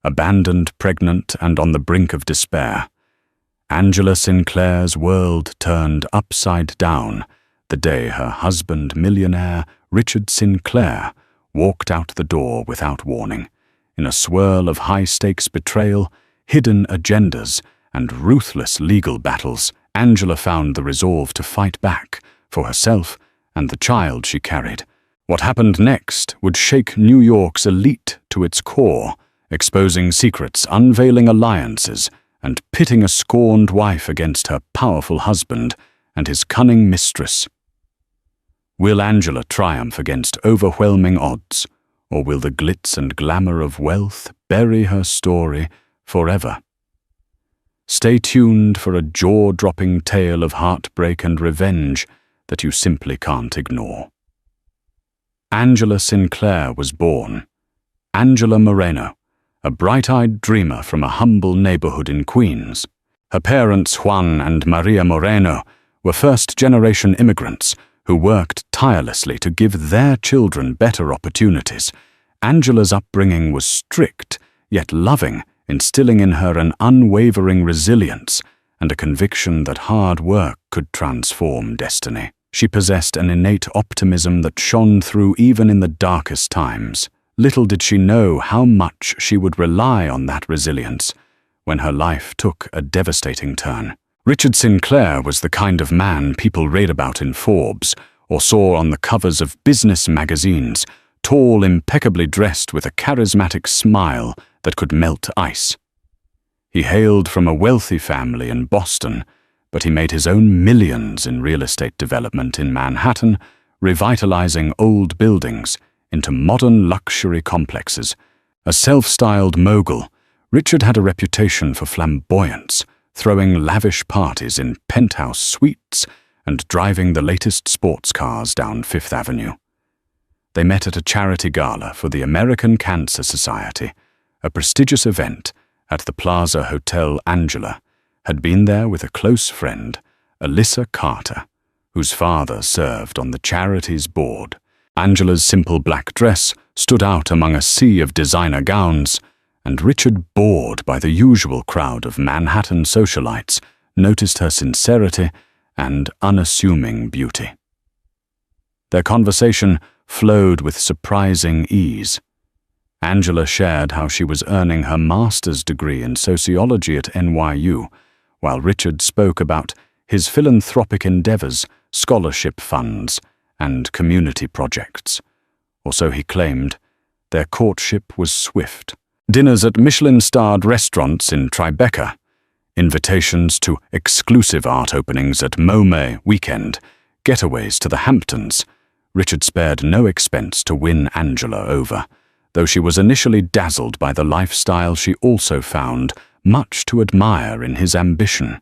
abandoned, pregnant, and on the brink of despair. Angela Sinclair's world turned upside down the day her husband, millionaire Richard Sinclair, walked out the door without warning. In a swirl of high-stakes betrayal, hidden agendas, and ruthless legal battles, Angela found the resolve to fight back for herself and the child she carried. What happened next would shake New York's elite to its core, exposing secrets, unveiling alliances, and pitting a scorned wife against her powerful husband and his cunning mistress. Will Angela triumph against overwhelming odds, or will the glitz and glamour of wealth bury her story forever? Stay tuned for a jaw-dropping tale of heartbreak and revenge that you simply can't ignore. Angela Sinclair was born. Angela Moreno, a bright-eyed dreamer from a humble neighborhood in Queens. Her parents, Juan and Maria Moreno, were first-generation immigrants who worked tirelessly to give their children better opportunities. Angela's upbringing was strict, yet loving, instilling in her an unwavering resilience and a conviction that hard work could transform destiny. She possessed an innate optimism that shone through even in the darkest times. Little did she know how much she would rely on that resilience when her life took a devastating turn. Richard Sinclair was the kind of man people read about in Forbes or saw on the covers of business magazines, tall, impeccably dressed with a charismatic smile that could melt ice. He hailed from a wealthy family in Boston, but he made his own millions in real estate development in Manhattan, revitalizing old buildings into modern luxury complexes. A self-styled mogul, Richard had a reputation for flamboyance, throwing lavish parties in penthouse suites and driving the latest sports cars down Fifth Avenue. They met at a charity gala for the American Cancer Society, a prestigious event at the Plaza Hotel. Angela had been there with a close friend, Alyssa Carter, whose father served on the charity's board. Angela's simple black dress stood out among a sea of designer gowns, and Richard, bored by the usual crowd of Manhattan socialites, noticed her sincerity and unassuming beauty. Their conversation flowed with surprising ease. Angela shared how she was earning her master's degree in sociology at NYU, while Richard spoke about his philanthropic endeavors, scholarship funds, and community projects. Or so he claimed. Their courtship was swift. Dinners at Michelin-starred restaurants in Tribeca, invitations to exclusive art openings at MoMA weekend, getaways to the Hamptons. Richard spared no expense to win Angela over, though she was initially dazzled by the lifestyle. She also found much to admire in his ambition.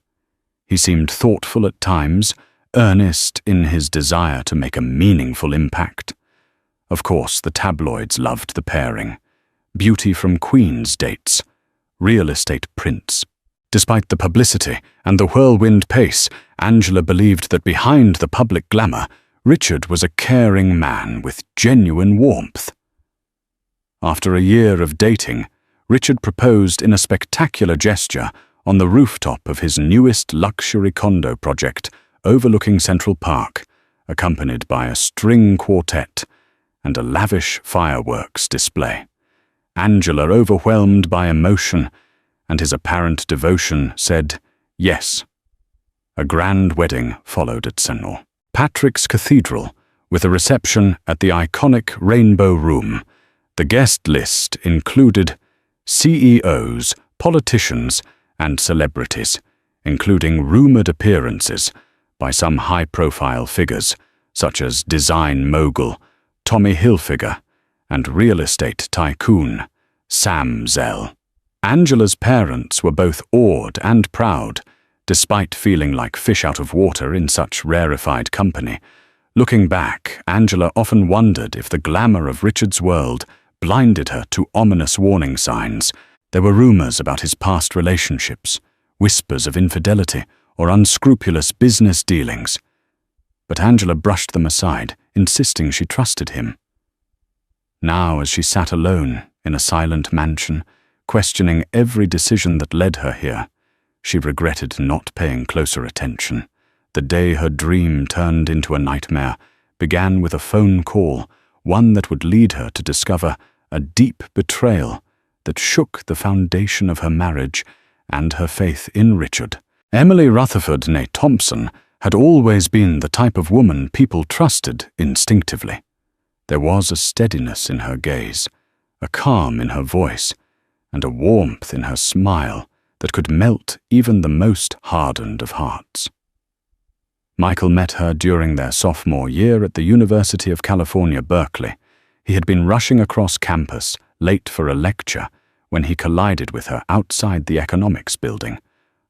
He seemed thoughtful at times, earnest in his desire to make a meaningful impact. Of course, the tabloids loved the pairing. Beauty from Queens dates, real estate prints. Despite the publicity and the whirlwind pace, Angela believed that behind the public glamour, Richard was a caring man with genuine warmth. After a year of dating, Richard proposed in a spectacular gesture on the rooftop of his newest luxury condo project overlooking Central Park, accompanied by a string quartet and a lavish fireworks display. Angela, overwhelmed by emotion and his apparent devotion, said yes. A grand wedding followed at St. Patrick's Cathedral, with a reception at the iconic Rainbow Room. The guest list included CEOs, politicians, and celebrities, including rumored appearances by some high-profile figures, such as design mogul Tommy Hilfiger and real estate tycoon Sam Zell. Angela's parents were both awed and proud, despite feeling like fish out of water in such rarefied company. Looking back, Angela often wondered if the glamour of Richard's world blinded her to ominous warning signs. There were rumors about his past relationships, whispers of infidelity, or unscrupulous business dealings. But Angela brushed them aside, insisting she trusted him. Now, as she sat alone in a silent mansion, questioning every decision that led her here. She regretted not paying closer attention. The day her dream turned into a nightmare began with a phone call, one that would lead her to discover a deep betrayal that shook the foundation of her marriage and her faith in Richard. Emily Rutherford née Thompson had always been the type of woman people trusted instinctively. There was a steadiness in her gaze, a calm in her voice, and a warmth in her smile that could melt even the most hardened of hearts. Michael met her during their sophomore year at the University of California, Berkeley. He had been rushing across campus, late for a lecture, when he collided with her outside the economics building.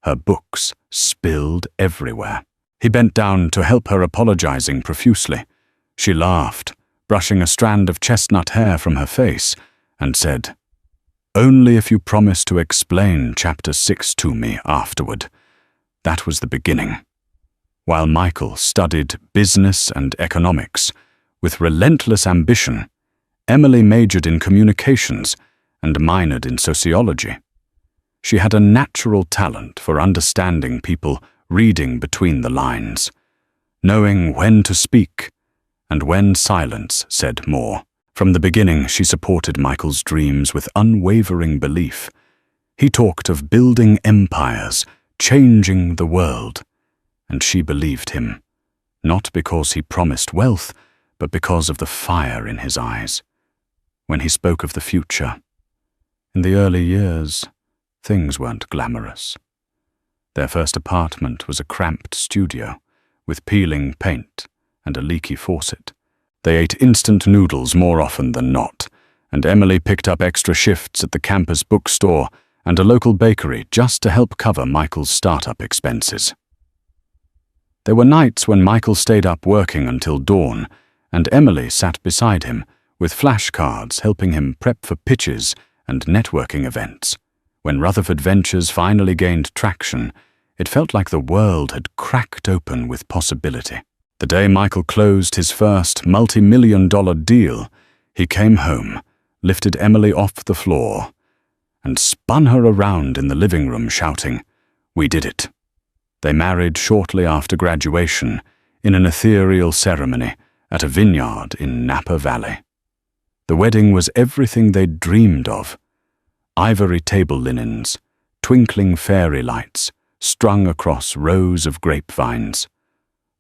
Her books spilled everywhere. He bent down to help her, apologizing profusely. She laughed, brushing a strand of chestnut hair from her face, and said, "Only if you promise to explain Chapter 6 to me afterward." That was the beginning. While Michael studied business and economics with relentless ambition, Emily majored in communications and minored in sociology. She had a natural talent for understanding people, reading between the lines, knowing when to speak and when silence said more. From the beginning, she supported Michael's dreams with unwavering belief. He talked of building empires, changing the world, and she believed him, not because he promised wealth, but because of the fire in his eyes. When he spoke of the future, in the early years, things weren't glamorous. Their first apartment was a cramped studio with peeling paint and a leaky faucet. They ate instant noodles more often than not, and Emily picked up extra shifts at the campus bookstore and a local bakery just to help cover Michael's startup expenses. There were nights when Michael stayed up working until dawn, and Emily sat beside him with flashcards helping him prep for pitches and networking events. When Rutherford Ventures finally gained traction, it felt like the world had cracked open with possibility. The day Michael closed his first multi-million-dollar deal, he came home, lifted Emily off the floor, and spun her around in the living room shouting, "We did it." They married shortly after graduation in an ethereal ceremony at a vineyard in Napa Valley. The wedding was everything they'd dreamed of. Ivory table linens, twinkling fairy lights strung across rows of grapevines,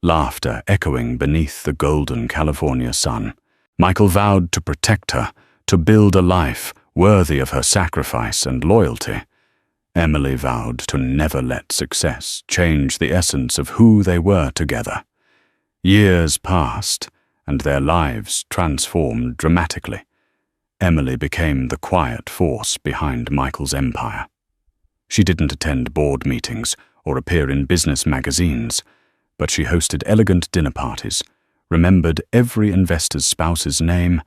laughter echoing beneath the golden California sun. Michael vowed to protect her, to build a life worthy of her sacrifice and loyalty. Emily vowed to never let success change the essence of who they were together. Years passed, and their lives transformed dramatically. Emily became the quiet force behind Michael's empire. She didn't attend board meetings or appear in business magazines, but she hosted elegant dinner parties, remembered every investor's spouse's name,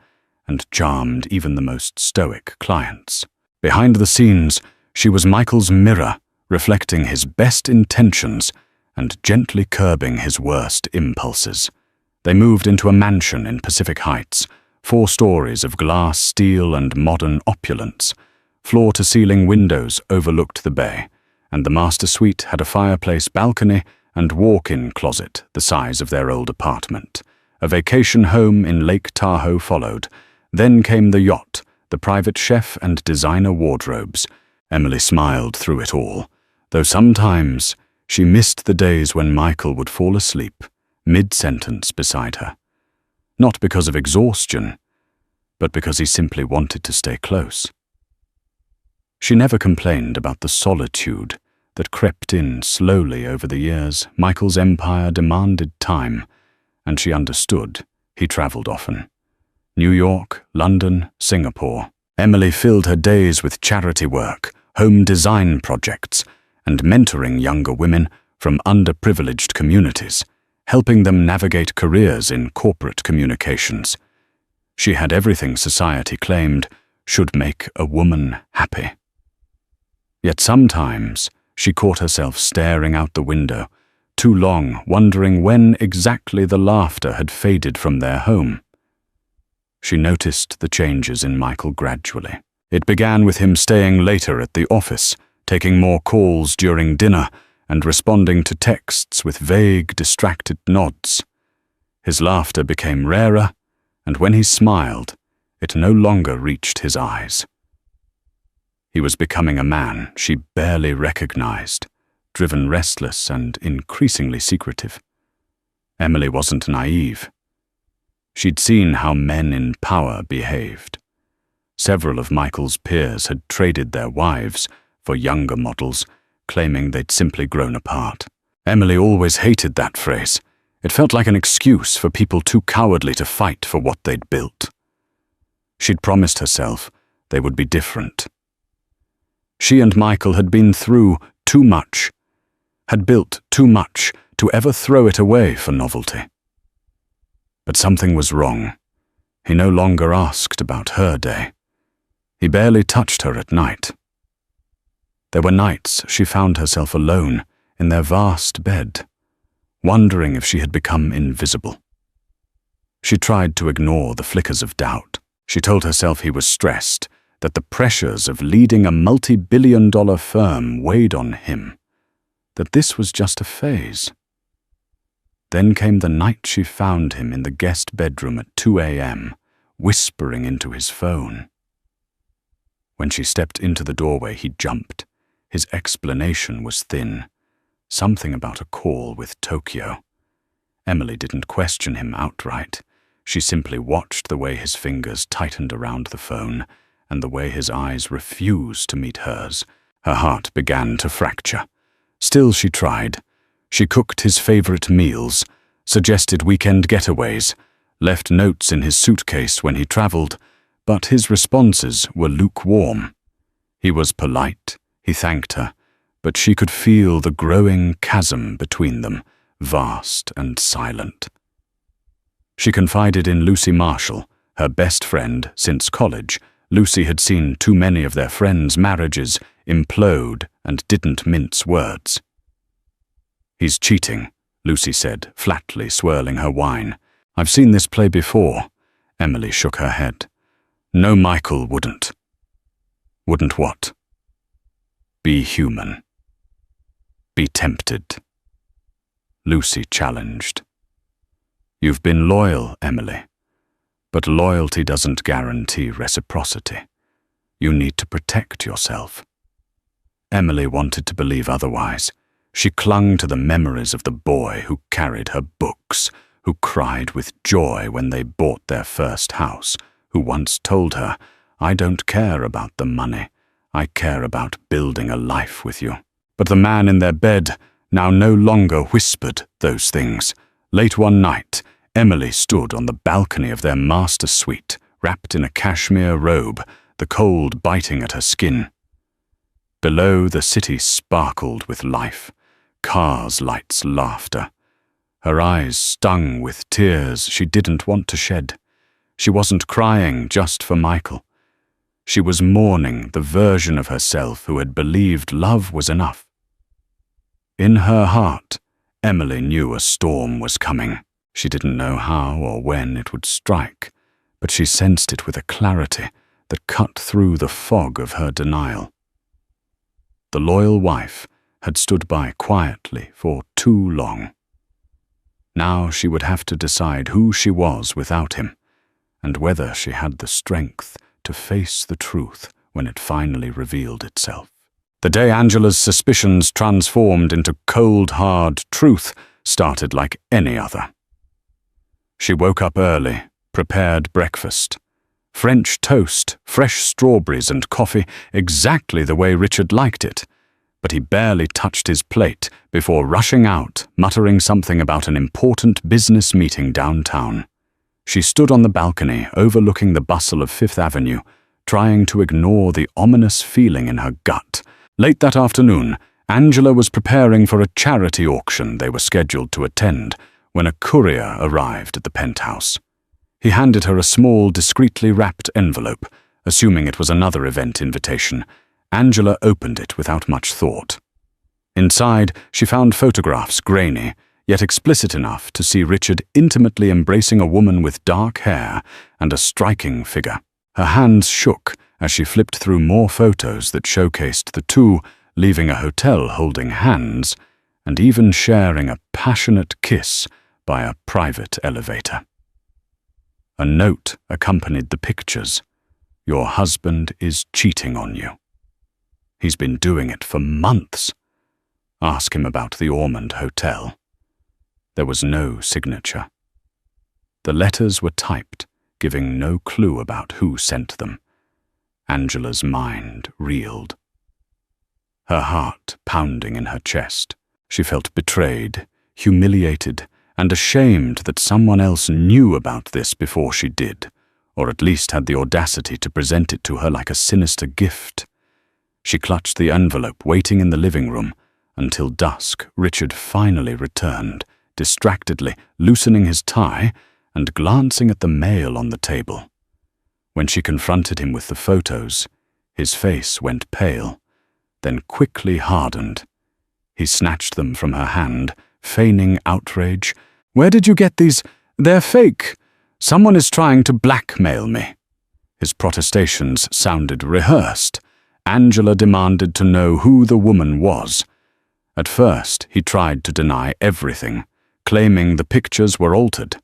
and charmed even the most stoic clients. Behind the scenes, she was Michael's mirror, reflecting his best intentions and gently curbing his worst impulses. They moved into a mansion in Pacific Heights, 4 stories of glass, steel, and modern opulence. Floor-to-ceiling windows overlooked the bay, and the master suite had a fireplace balcony and walk-in closet the size of their old apartment. A vacation home in Lake Tahoe followed. Then came the yacht, the private chef, and designer wardrobes. Emily smiled through it all, though sometimes she missed the days when Michael would fall asleep, mid-sentence beside her. Not because of exhaustion, but because he simply wanted to stay close. She never complained about the solitude that crept in slowly over the years. Michael's empire demanded time, and she understood. He traveled often. New York, London, Singapore. Emily filled her days with charity work, home design projects, and mentoring younger women from underprivileged communities, helping them navigate careers in corporate communications. She had everything society claimed should make a woman happy. Yet sometimes she caught herself staring out the window, too long wondering when exactly the laughter had faded from their home. She noticed the changes in Michael gradually. It began with him staying later at the office, taking more calls during dinner, and responding to texts with vague, distracted nods. His laughter became rarer, and when he smiled, it no longer reached his eyes. He was becoming a man she barely recognized, driven restless and increasingly secretive. Emily wasn't naive. She'd seen how men in power behaved. Several of Michael's peers had traded their wives for younger models, claiming they'd simply grown apart. Emily always hated that phrase. It felt like an excuse for people too cowardly to fight for what they'd built. She'd promised herself they would be different. She and Michael had been through too much, had built too much to ever throw it away for novelty. But something was wrong. He no longer asked about her day. He barely touched her at night. There were nights she found herself alone in their vast bed, wondering if she had become invisible. She tried to ignore the flickers of doubt. She told herself he was stressed, that the pressures of leading a multi-billion-dollar firm weighed on him, that this was just a phase. Then came the night she found him in the guest bedroom at 2 a.m., whispering into his phone. When she stepped into the doorway, he jumped. His explanation was thin. Something about a call with Tokyo. Emily didn't question him outright. She simply watched the way his fingers tightened around the phone and the way his eyes refused to meet hers. Her heart began to fracture. Still she tried. She cooked his favorite meals, suggested weekend getaways, left notes in his suitcase when he traveled, but his responses were lukewarm. He was polite, he thanked her, but she could feel the growing chasm between them, vast and silent. She confided in Lucy Marshall, her best friend since college. Lucy had seen too many of their friends' marriages implode and didn't mince words. "He's cheating," Lucy said, flatly swirling her wine. "I've seen this play before." Emily shook her head. "No, Michael wouldn't." "Wouldn't what?" "Be human. Be tempted." Lucy challenged. "You've been loyal, Emily. But loyalty doesn't guarantee reciprocity. You need to protect yourself." Emily wanted to believe otherwise. She clung to the memories of the boy who carried her books, who cried with joy when they bought their first house, who once told her, "I don't care about the money. I care about building a life with you." But the man in their bed now no longer whispered those things. Late one night, Emily stood on the balcony of their master suite, wrapped in a cashmere robe, the cold biting at her skin. Below, the city sparkled with life, cars, lights, laughter. Her eyes stung with tears she didn't want to shed. She wasn't crying just for Michael. She was mourning the version of herself who had believed love was enough. In her heart, Emily knew a storm was coming. She didn't know how or when it would strike, but she sensed it with a clarity that cut through the fog of her denial. The loyal wife had stood by quietly for too long. Now she would have to decide who she was without him, and whether she had the strength to face the truth when it finally revealed itself. The day Angela's suspicions transformed into cold, hard truth started like any other. She woke up early, prepared breakfast. French toast, fresh strawberries and coffee, exactly the way Richard liked it. But he barely touched his plate before rushing out, muttering something about an important business meeting downtown. She stood on the balcony overlooking the bustle of Fifth Avenue, trying to ignore the ominous feeling in her gut. Late that afternoon, Angela was preparing for a charity auction they were scheduled to attend when a courier arrived at the penthouse. He handed her a small, discreetly wrapped envelope, assuming it was another event invitation. Angela opened it without much thought. Inside, she found photographs grainy, yet explicit enough to see Richard intimately embracing a woman with dark hair and a striking figure. Her hands shook as she flipped through more photos that showcased the two leaving a hotel holding hands and even sharing a passionate kiss by a private elevator. A note accompanied the pictures. "Your husband is cheating on you. He's been doing it for months. Ask him about the Ormond Hotel." There was no signature. The letters were typed, giving no clue about who sent them. Angela's mind reeled. Her heart pounding in her chest. She felt betrayed, humiliated, and ashamed that someone else knew about this before she did, or at least had the audacity to present it to her like a sinister gift. She clutched the envelope, waiting in the living room, until dusk. Richard finally returned, distractedly loosening his tie and glancing at the mail on the table. When she confronted him with the photos, his face went pale, then quickly hardened. He snatched them from her hand, feigning outrage. "Where did you get these? They're fake. Someone is trying to blackmail me." His protestations sounded rehearsed. Angela demanded to know who the woman was. At first, he tried to deny everything, claiming the pictures were altered.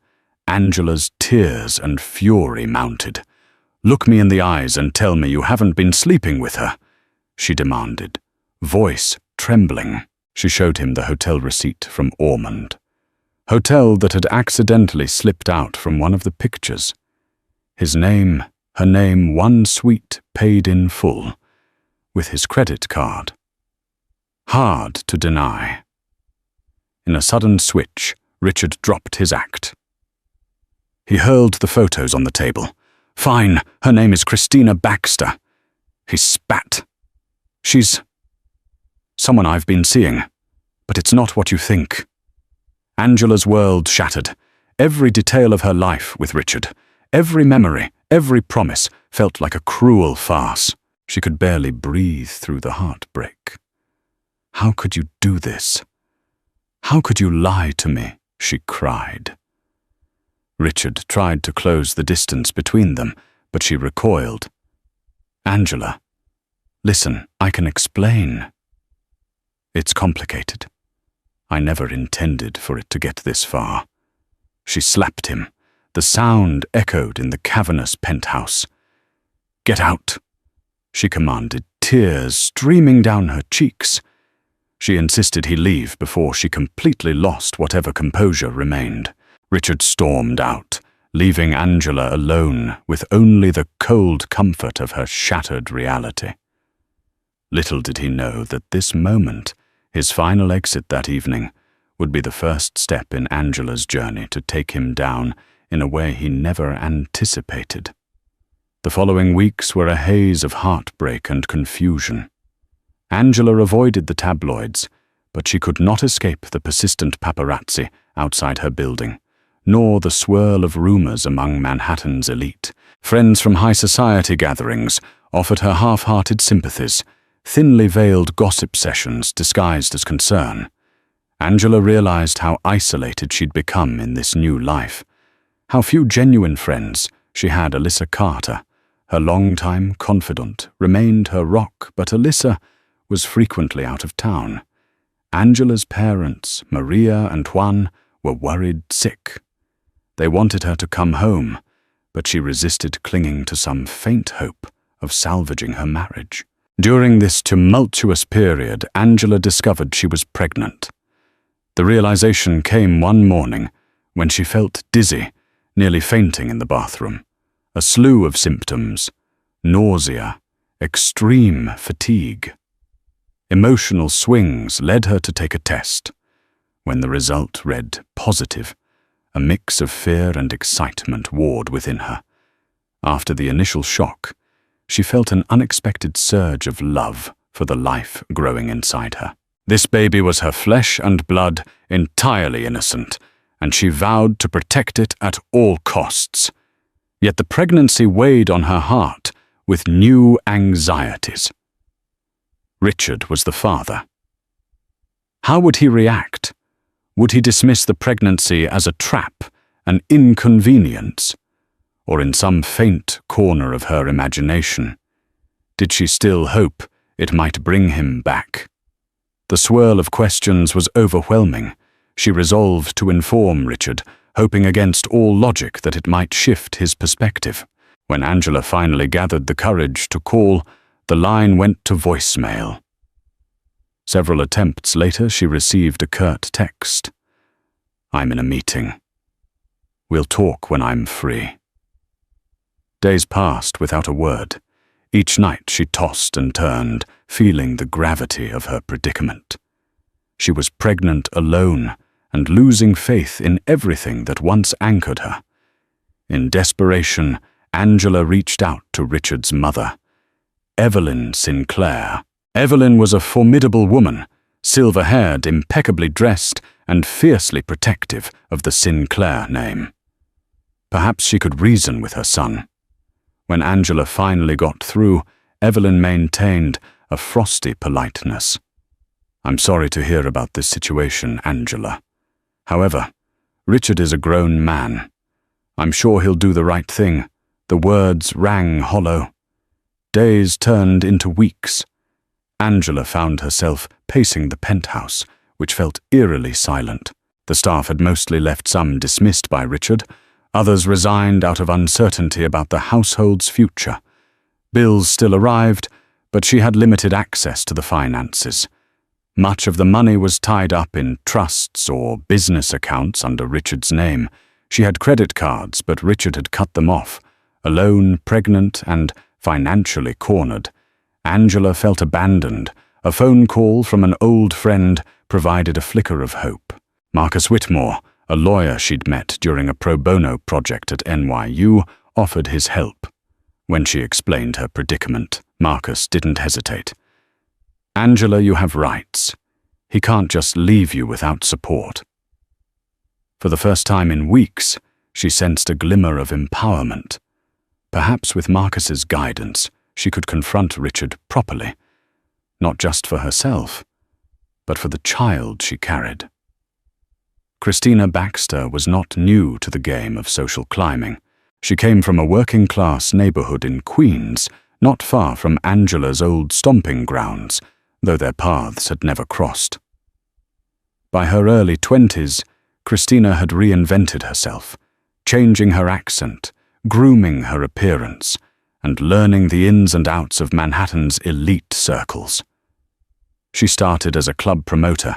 Angela's tears and fury mounted. "Look me in the eyes and tell me you haven't been sleeping with her," she demanded, voice trembling. She showed him the hotel receipt from Ormond. Hotel that had accidentally slipped out from one of the pictures. His name, her name, one suite paid in full, with his credit card. Hard to deny. In a sudden switch, Richard dropped his act. He hurled the photos on the table. "Fine, her name is Christina Baxter." He spat. "She's someone I've been seeing, but it's not what you think." Angela's world shattered. Every detail of her life with Richard, every memory, every promise felt like a cruel farce. She could barely breathe through the heartbreak. "How could you do this? How could you lie to me?" she cried. Richard tried to close the distance between them, but she recoiled. "Angela, listen, I can explain." "It's complicated. I never intended for it to get this far." She slapped him. The sound echoed in the cavernous penthouse. "Get out," she commanded, tears streaming down her cheeks. She insisted he leave before she completely lost whatever composure remained. Richard stormed out, leaving Angela alone with only the cold comfort of her shattered reality. Little did he know that this moment, his final exit that evening, would be the first step in Angela's journey to take him down in a way he never anticipated. The following weeks were a haze of heartbreak and confusion. Angela avoided the tabloids, but she could not escape the persistent paparazzi outside her building, nor the swirl of rumors among Manhattan's elite. Friends from high society gatherings offered her half-hearted sympathies, thinly veiled gossip sessions disguised as concern. Angela realized how isolated she'd become in this new life. How few genuine friends she had. Alyssa Carter, her longtime confidant, remained her rock, but Alyssa was frequently out of town. Angela's parents, Maria and Juan, were worried sick. They wanted her to come home, but she resisted clinging to some faint hope of salvaging her marriage. During this tumultuous period, Angela discovered she was pregnant. The realization came one morning when she felt dizzy, nearly fainting in the bathroom. A slew of symptoms: nausea, extreme fatigue. Emotional swings led her to take a test. When the result read positive, a mix of fear and excitement warred within her. After the initial shock, she felt an unexpected surge of love for the life growing inside her. This baby was her flesh and blood, entirely innocent, and she vowed to protect it at all costs. Yet the pregnancy weighed on her heart with new anxieties. Richard was the father. How would he react? Would he dismiss the pregnancy as a trap, an inconvenience? Or in some faint corner of her imagination, Did she still hope it might bring him back? The swirl of questions was overwhelming. She resolved to inform Richard, hoping against all logic that it might shift his perspective. When Angela finally gathered the courage to call, the line went to voicemail. Several attempts later, she received a curt text. "I'm in a meeting. We'll talk when I'm free." Days passed without a word. Each night she tossed and turned, feeling the gravity of her predicament. She was pregnant alone and losing faith in everything that once anchored her. In desperation, Angela reached out to Richard's mother, Evelyn Sinclair. Evelyn was a formidable woman, silver-haired, impeccably dressed, and fiercely protective of the Sinclair name. Perhaps she could reason with her son. When Angela finally got through, Evelyn maintained a frosty politeness. "I'm sorry to hear about this situation, Angela. However, Richard is a grown man. I'm sure he'll do the right thing." The words rang hollow. Days turned into weeks. Angela found herself pacing the penthouse, which felt eerily silent. The staff had mostly left, some dismissed by Richard, others resigned out of uncertainty about the household's future. Bills still arrived, but she had limited access to the finances. Much of the money was tied up in trusts or business accounts under Richard's name. She had credit cards, but Richard had cut them off. Alone, pregnant, and financially cornered, Angela felt abandoned. A phone call from an old friend provided a flicker of hope. Marcus Whitmore, a lawyer she'd met during a pro bono project at NYU, offered his help. When she explained her predicament, Marcus didn't hesitate. "Angela, you have rights. He can't just leave you without support." For the first time in weeks, she sensed a glimmer of empowerment. Perhaps with Marcus's guidance, she could confront Richard properly, not just for herself, but for the child she carried. Christina Baxter was not new to the game of social climbing. She came from a working-class neighborhood in Queens, not far from Angela's old stomping grounds, though their paths had never crossed. By her early 20s, Christina had reinvented herself, changing her accent, grooming her appearance, and learning the ins and outs of Manhattan's elite circles. She started as a club promoter,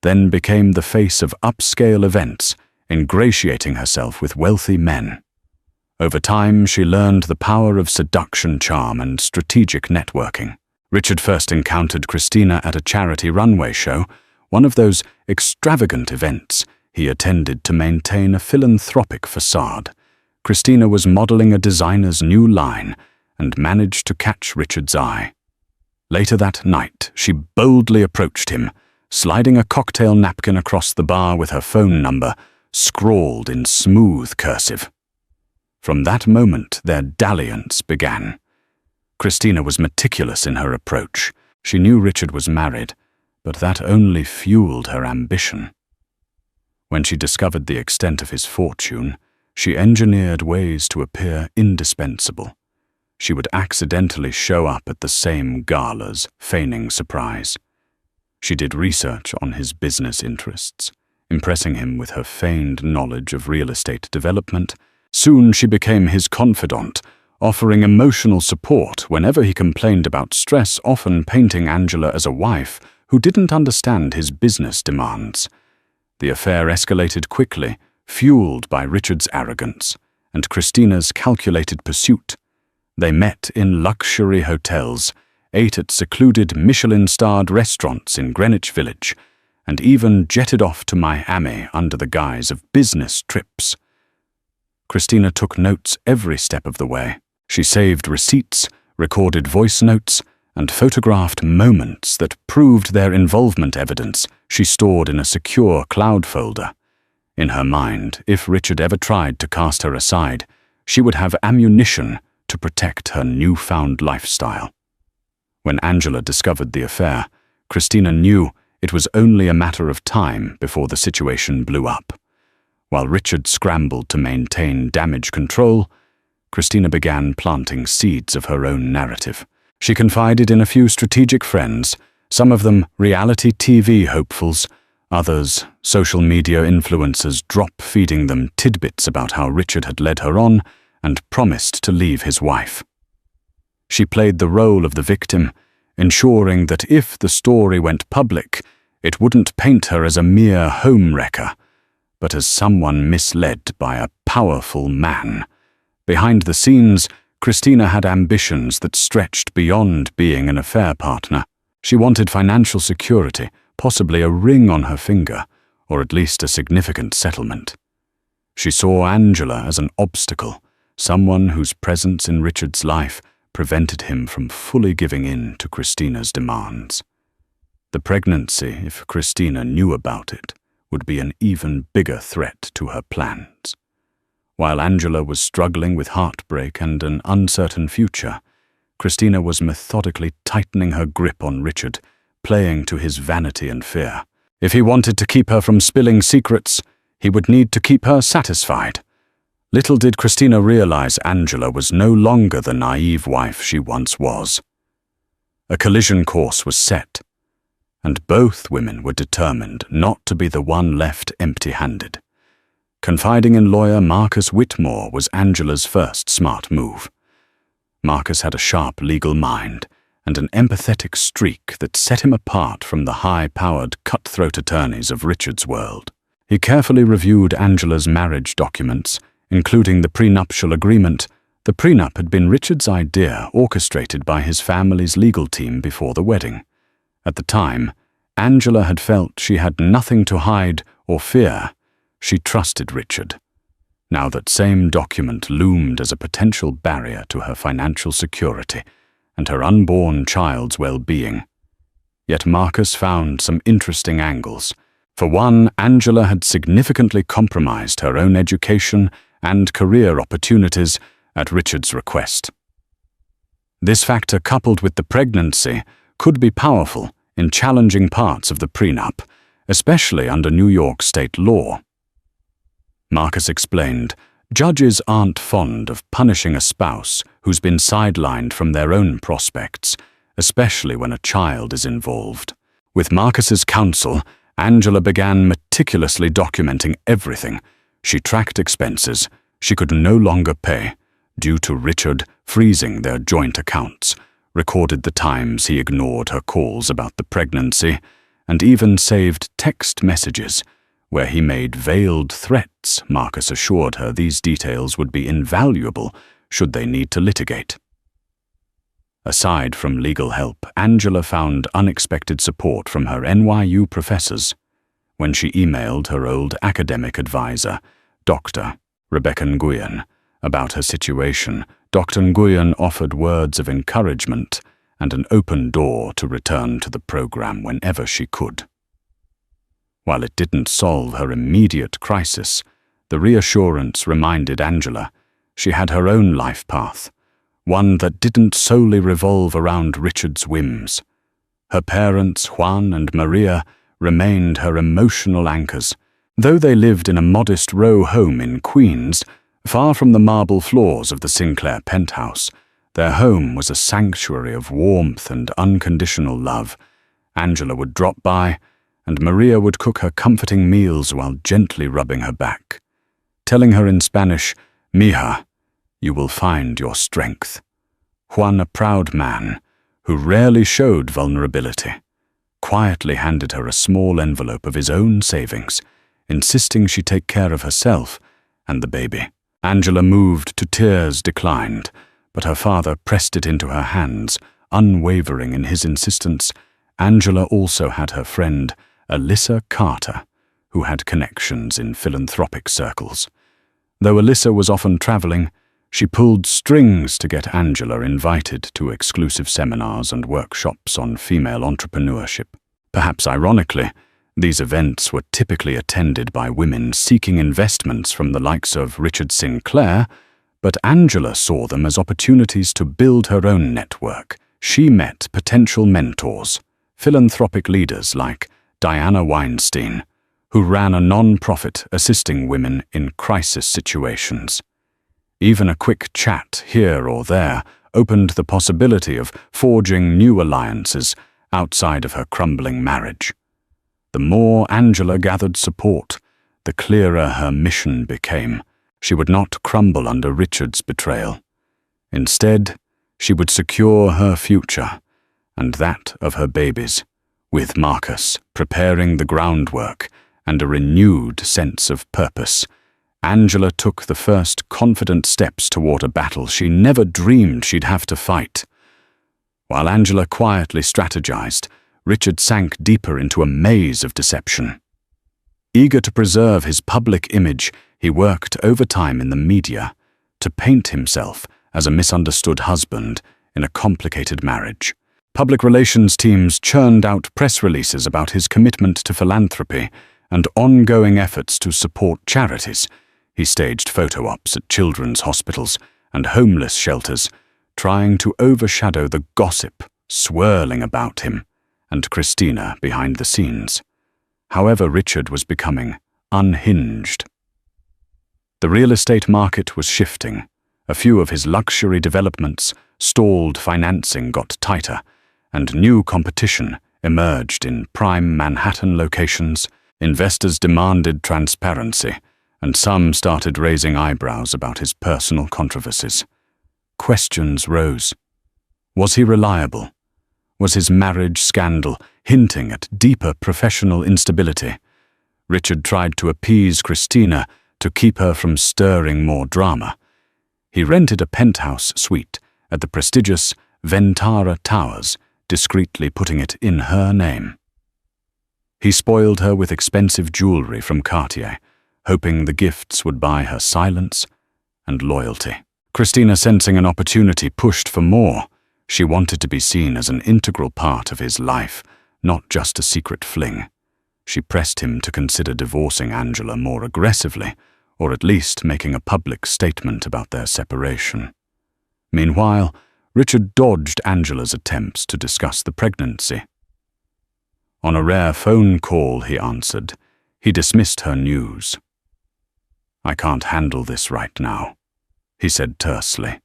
then became the face of upscale events, ingratiating herself with wealthy men. Over time, she learned the power of seduction, charm, and strategic networking. Richard first encountered Christina at a charity runway show, one of those extravagant events he attended to maintain a philanthropic facade. Christina was modeling a designer's new line and managed to catch Richard's eye. Later that night, she boldly approached him, sliding a cocktail napkin across the bar with her phone number scrawled in smooth cursive. From that moment, their dalliance began. Christina was meticulous in her approach. She knew Richard was married, but that only fueled her ambition. When she discovered the extent of his fortune, she engineered ways to appear indispensable. She would accidentally show up at the same galas, feigning surprise. She did research on his business interests, impressing him with her feigned knowledge of real estate development. Soon she became his confidant, offering emotional support whenever he complained about stress, often painting Angela as a wife who didn't understand his business demands. The affair escalated quickly, fueled by Richard's arrogance and Christina's calculated pursuit. They met in luxury hotels, ate at secluded Michelin-starred restaurants in Greenwich Village, and even jetted off to Miami under the guise of business trips. Christina took notes every step of the way. She saved receipts, recorded voice notes, and photographed moments that proved their involvement. Evidence she stored in a secure cloud folder. In her mind, if Richard ever tried to cast her aside, she would have ammunition to protect her newfound lifestyle. When Angela discovered the affair, Christina knew it was only a matter of time before the situation blew up. While Richard scrambled to maintain damage control, Christina began planting seeds of her own narrative. She confided in a few strategic friends, some of them reality TV hopefuls, others social media influencers, drop-feeding them tidbits about how Richard had led her on and promised to leave his wife. She played the role of the victim, ensuring that if the story went public, it wouldn't paint her as a mere home-wrecker, but as someone misled by a powerful man. Behind the scenes, Christina had ambitions that stretched beyond being an affair partner. She wanted financial security, possibly a ring on her finger, or at least a significant settlement. She saw Angela as an obstacle, someone whose presence in Richard's life prevented him from fully giving in to Christina's demands. The pregnancy, if Christina knew about it, would be an even bigger threat to her plans. While Angela was struggling with heartbreak and an uncertain future, Christina was methodically tightening her grip on Richard, playing to his vanity and fear. If he wanted to keep her from spilling secrets, he would need to keep her satisfied. Little did Christina realize Angela was no longer the naive wife she once was. A collision course was set, and both women were determined not to be the one left empty-handed. Confiding in lawyer Marcus Whitmore was Angela's first smart move. Marcus had a sharp legal mind and an empathetic streak that set him apart from the high-powered, cutthroat attorneys of Richard's world. He carefully reviewed Angela's marriage documents, including the prenuptial agreement. The prenup had been Richard's idea, orchestrated by his family's legal team before the wedding. At the time, Angela had felt she had nothing to hide or fear. She trusted Richard. Now that same document loomed as a potential barrier to her financial security and her unborn child's well-being. Yet Marcus found some interesting angles. For one, Angela had significantly compromised her own education and career opportunities at Richard's request. This factor, coupled with the pregnancy, could be powerful in challenging parts of the prenup, especially under New York state law. Marcus explained, judges aren't fond of punishing a spouse who's been sidelined from their own prospects, especially when a child is involved. With Marcus's counsel, Angela began meticulously documenting everything. She tracked expenses she could no longer pay due to Richard freezing their joint accounts, recorded the times he ignored her calls about the pregnancy, and even saved text messages where he made veiled threats. Marcus assured her these details would be invaluable should they need to litigate. Aside from legal help, Angela found unexpected support from her NYU professors. When she emailed her old academic advisor, Dr. Rebecca Nguyen, about her situation, Dr. Nguyen offered words of encouragement and an open door to return to the program whenever she could. While it didn't solve her immediate crisis, the reassurance reminded Angela she had her own life path, one that didn't solely revolve around Richard's whims. Her parents, Juan and Maria, remained her emotional anchors. Though they lived in a modest row home in Queens, far from the marble floors of the Sinclair penthouse, their home was a sanctuary of warmth and unconditional love. Angela would drop by, and Maria would cook her comforting meals while gently rubbing her back, telling her in Spanish, "Mija, you will find your strength." Juan, a proud man who rarely showed vulnerability, quietly handed her a small envelope of his own savings, insisting she take care of herself and the baby. Angela, moved to tears, declined, but her father pressed it into her hands, unwavering in his insistence. Angela also had her friend, Alyssa Carter, who had connections in philanthropic circles. Though Alyssa was often traveling, she pulled strings to get Angela invited to exclusive seminars and workshops on female entrepreneurship. Perhaps ironically, these events were typically attended by women seeking investments from the likes of Richard Sinclair, but Angela saw them as opportunities to build her own network. She met potential mentors, philanthropic leaders like Diana Weinstein, who ran a non-profit assisting women in crisis situations. Even a quick chat here or there opened the possibility of forging new alliances outside of her crumbling marriage. The more Angela gathered support, the clearer her mission became. She would not crumble under Richard's betrayal. Instead, she would secure her future, and that of her babies, with Marcus preparing the groundwork and a renewed sense of purpose. Angela took the first confident steps toward a battle she never dreamed she'd have to fight. While Angela quietly strategized, Richard sank deeper into a maze of deception. Eager to preserve his public image, he worked overtime in the media to paint himself as a misunderstood husband in a complicated marriage. Public relations teams churned out press releases about his commitment to philanthropy and ongoing efforts to support charities. He staged photo ops at children's hospitals and homeless shelters, trying to overshadow the gossip swirling about him and Christina behind the scenes. However, Richard was becoming unhinged. The real estate market was shifting. A few of his luxury developments, stalled financing got tighter, and new competition emerged in prime Manhattan locations. Investors demanded transparency, and some started raising eyebrows about his personal controversies. Questions rose. Was he reliable? Was his marriage scandal hinting at deeper professional instability? Richard tried to appease Christina to keep her from stirring more drama. He rented a penthouse suite at the prestigious Ventara Towers, discreetly putting it in her name. He spoiled her with expensive jewelry from Cartier, hoping the gifts would buy her silence and loyalty. Christina, sensing an opportunity, pushed for more. She wanted to be seen as an integral part of his life, not just a secret fling. She pressed him to consider divorcing Angela more aggressively, or at least making a public statement about their separation. Meanwhile, Richard dodged Angela's attempts to discuss the pregnancy. On a rare phone call he answered, he dismissed her news. "I can't handle this right now," he said tersely.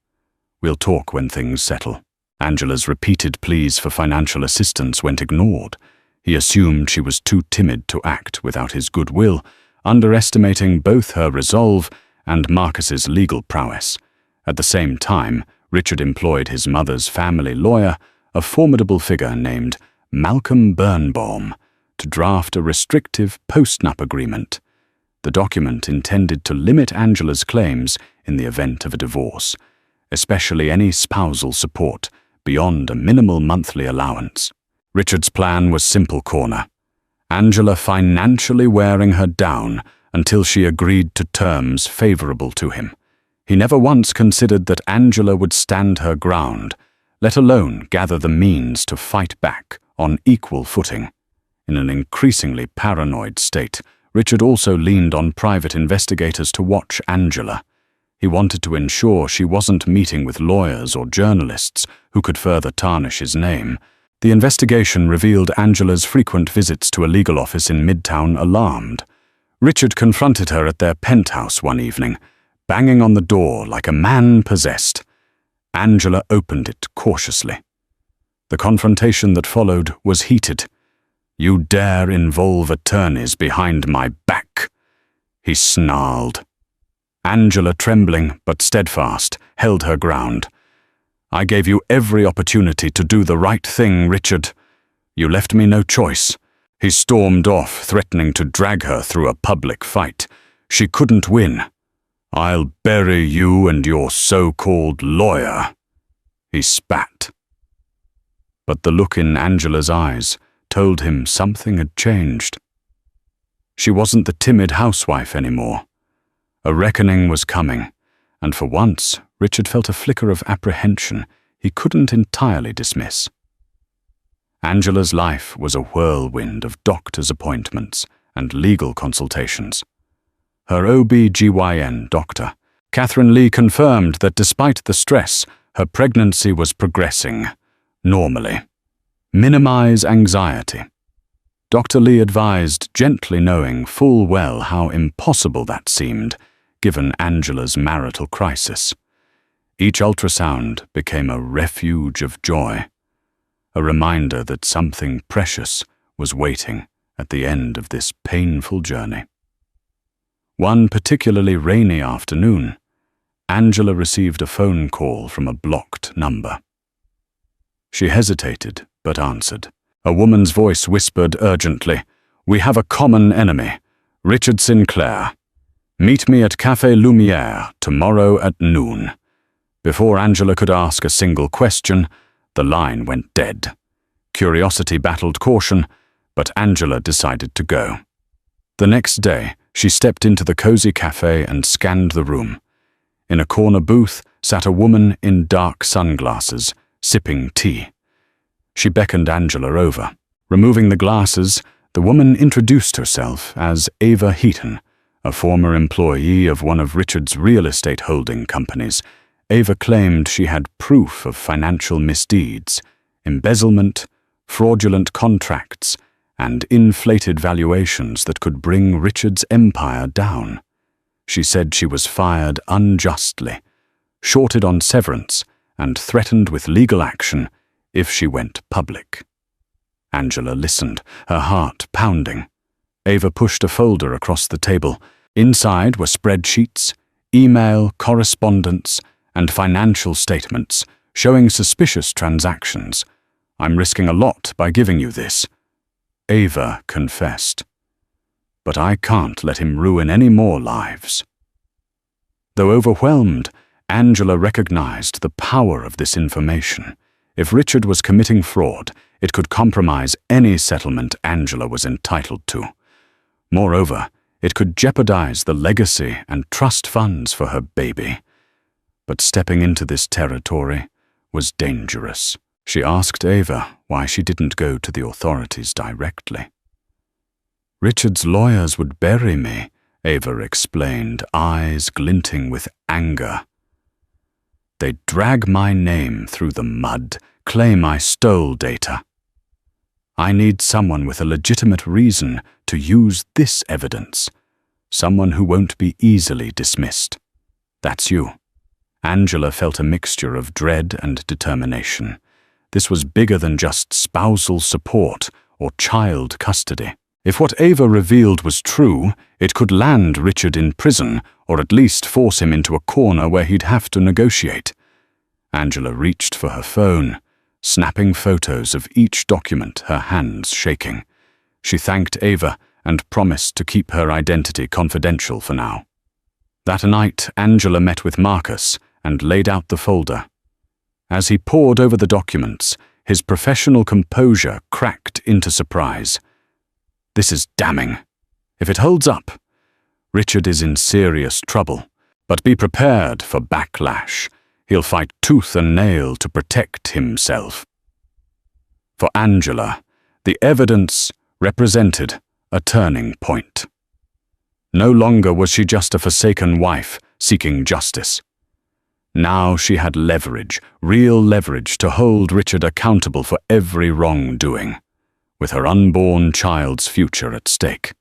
"We'll talk when things settle." Angela's repeated pleas for financial assistance went ignored. He assumed she was too timid to act without his goodwill, underestimating both her resolve and Marcus's legal prowess. At the same time, Richard employed his mother's family lawyer, a formidable figure named Malcolm Birnbaum, to draft a restrictive postnup agreement. The document intended to limit Angela's claims in the event of a divorce, especially any spousal support beyond a minimal monthly allowance. Richard's plan was simple corner. Angela financially wearing her down until she agreed to terms favorable to him. He never once considered that Angela would stand her ground, let alone gather the means to fight back on equal footing. In an increasingly paranoid state, Richard also leaned on private investigators to watch Angela. He wanted to ensure she wasn't meeting with lawyers or journalists who could further tarnish his name. The investigation revealed Angela's frequent visits to a legal office in Midtown alarmed. Richard confronted her at their penthouse one evening, banging on the door like a man possessed. Angela opened it cautiously. The confrontation that followed was heated. "You dare involve attorneys behind my back," he snarled. Angela, trembling but steadfast, held her ground. "I gave you every opportunity to do the right thing, Richard. You left me no choice." He stormed off, threatening to drag her through a public fight. She couldn't win. "I'll bury you and your so-called lawyer," he spat. But the look in Angela's eyes told him something had changed. She wasn't the timid housewife anymore. A reckoning was coming, and for once, Richard felt a flicker of apprehension he couldn't entirely dismiss. Angela's life was a whirlwind of doctor's appointments and legal consultations. Her OB/GYN doctor, Catherine Lee, confirmed that despite the stress, her pregnancy was progressing normally. Minimize anxiety. Dr. Lee advised, gently, knowing full well how impossible that seemed, given Angela's marital crisis. Each ultrasound became a refuge of joy, a reminder that something precious was waiting at the end of this painful journey. One particularly rainy afternoon, Angela received a phone call from a blocked number. She hesitated, but answered. A woman's voice whispered urgently, "We have a common enemy, Richard Sinclair. Meet me at Café Lumière tomorrow at noon." Before Angela could ask a single question, the line went dead. Curiosity battled caution, but Angela decided to go. The next day, she stepped into the cozy cafe and scanned the room. In a corner booth sat a woman in dark sunglasses, sipping tea. She beckoned Angela over. Removing the glasses, the woman introduced herself as Ava Heaton, a former employee of one of Richard's real estate holding companies. Ava claimed she had proof of financial misdeeds, embezzlement, fraudulent contracts, and inflated valuations that could bring Richard's empire down. She said she was fired unjustly, shorted on severance, and threatened with legal action if she went public. Angela listened, her heart pounding. Ava pushed a folder across the table. Inside were spreadsheets, email correspondence, and financial statements showing suspicious transactions. "I'm risking a lot by giving you this," Ava confessed. "But I can't let him ruin any more lives." Though overwhelmed, Angela recognized the power of this information. If Richard was committing fraud, it could compromise any settlement Angela was entitled to. Moreover, it could jeopardize the legacy and trust funds for her baby. But stepping into this territory was dangerous. She asked Ava why she didn't go to the authorities directly. "Richard's lawyers would bury me," Ava explained, eyes glinting with anger. "They'd drag my name through the mud, claim I stole data. I need someone with a legitimate reason to use this evidence, someone who won't be easily dismissed. That's you." Angela felt a mixture of dread and determination. This was bigger than just spousal support or child custody. If what Ava revealed was true, it could land Richard in prison or at least force him into a corner where he'd have to negotiate. Angela reached for her phone, snapping photos of each document, her hands shaking. She thanked Ava and promised to keep her identity confidential for now. That night, Angela met with Marcus and laid out the folder. As he pored over the documents, his professional composure cracked into surprise. "This is damning. If it holds up, Richard is in serious trouble. But be prepared for backlash. He'll fight tooth and nail to protect himself." For Angela, the evidence represented a turning point. No longer was she just a forsaken wife seeking justice. Now she had leverage, real leverage, to hold Richard accountable for every wrongdoing, with her unborn child's future at stake.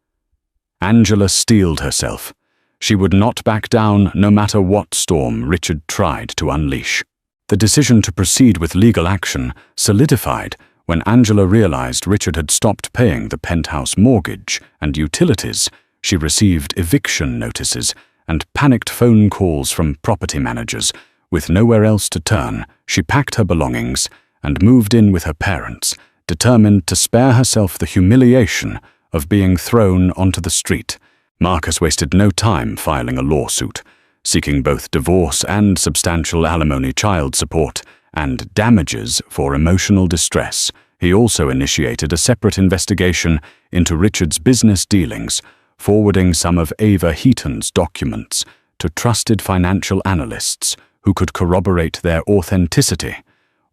Angela steeled herself. She would not back down no matter what storm Richard tried to unleash. The decision to proceed with legal action solidified when Angela realized Richard had stopped paying the penthouse mortgage and utilities. She received eviction notices and panicked phone calls from property managers. With nowhere else to turn, she packed her belongings and moved in with her parents, determined to spare herself the humiliation of being thrown onto the street. Marcus wasted no time filing a lawsuit, seeking both divorce and substantial alimony, child support, and damages for emotional distress. He also initiated a separate investigation into Richard's business dealings, forwarding some of Ava Heaton's documents to trusted financial analysts who could corroborate their authenticity.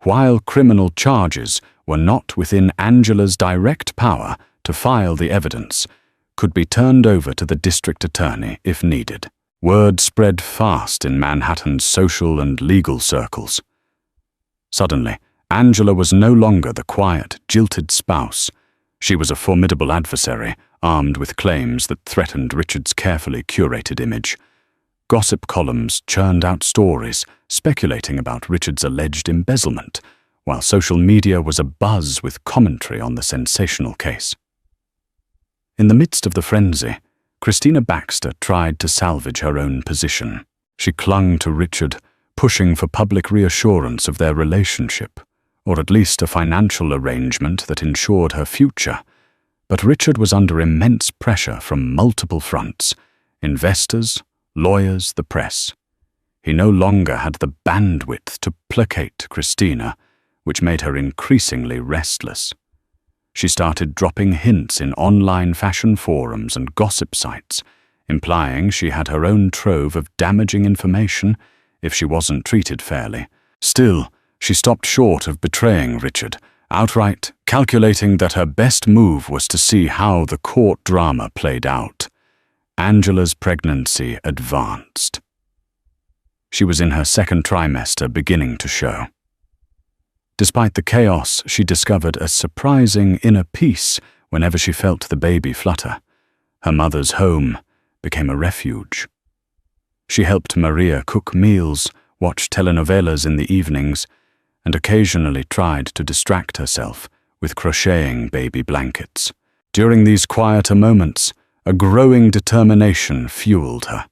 While criminal charges were not within Angela's direct power to file the evidence, could be turned over to the district attorney if needed. Word spread fast in Manhattan's social and legal circles. Suddenly, Angela was no longer the quiet, jilted spouse. She was a formidable adversary, armed with claims that threatened Richard's carefully curated image. Gossip columns churned out stories speculating about Richard's alleged embezzlement, while social media was abuzz with commentary on the sensational case. In the midst of the frenzy, Christina Baxter tried to salvage her own position. She clung to Richard, pushing for public reassurance of their relationship, or at least a financial arrangement that ensured her future. But Richard was under immense pressure from multiple fronts: investors, lawyers, the press. He no longer had the bandwidth to placate Christina, which made her increasingly restless. She started dropping hints in online fashion forums and gossip sites, implying she had her own trove of damaging information if she wasn't treated fairly. Still, she stopped short of betraying Richard, outright calculating that her best move was to see how the court drama played out. Angela's pregnancy advanced. She was in her second trimester, beginning to show. Despite the chaos, she discovered a surprising inner peace whenever she felt the baby flutter. Her mother's home became a refuge. She helped Maria cook meals, watch telenovelas in the evenings, and occasionally tried to distract herself with crocheting baby blankets. During these quieter moments, a growing determination fueled her.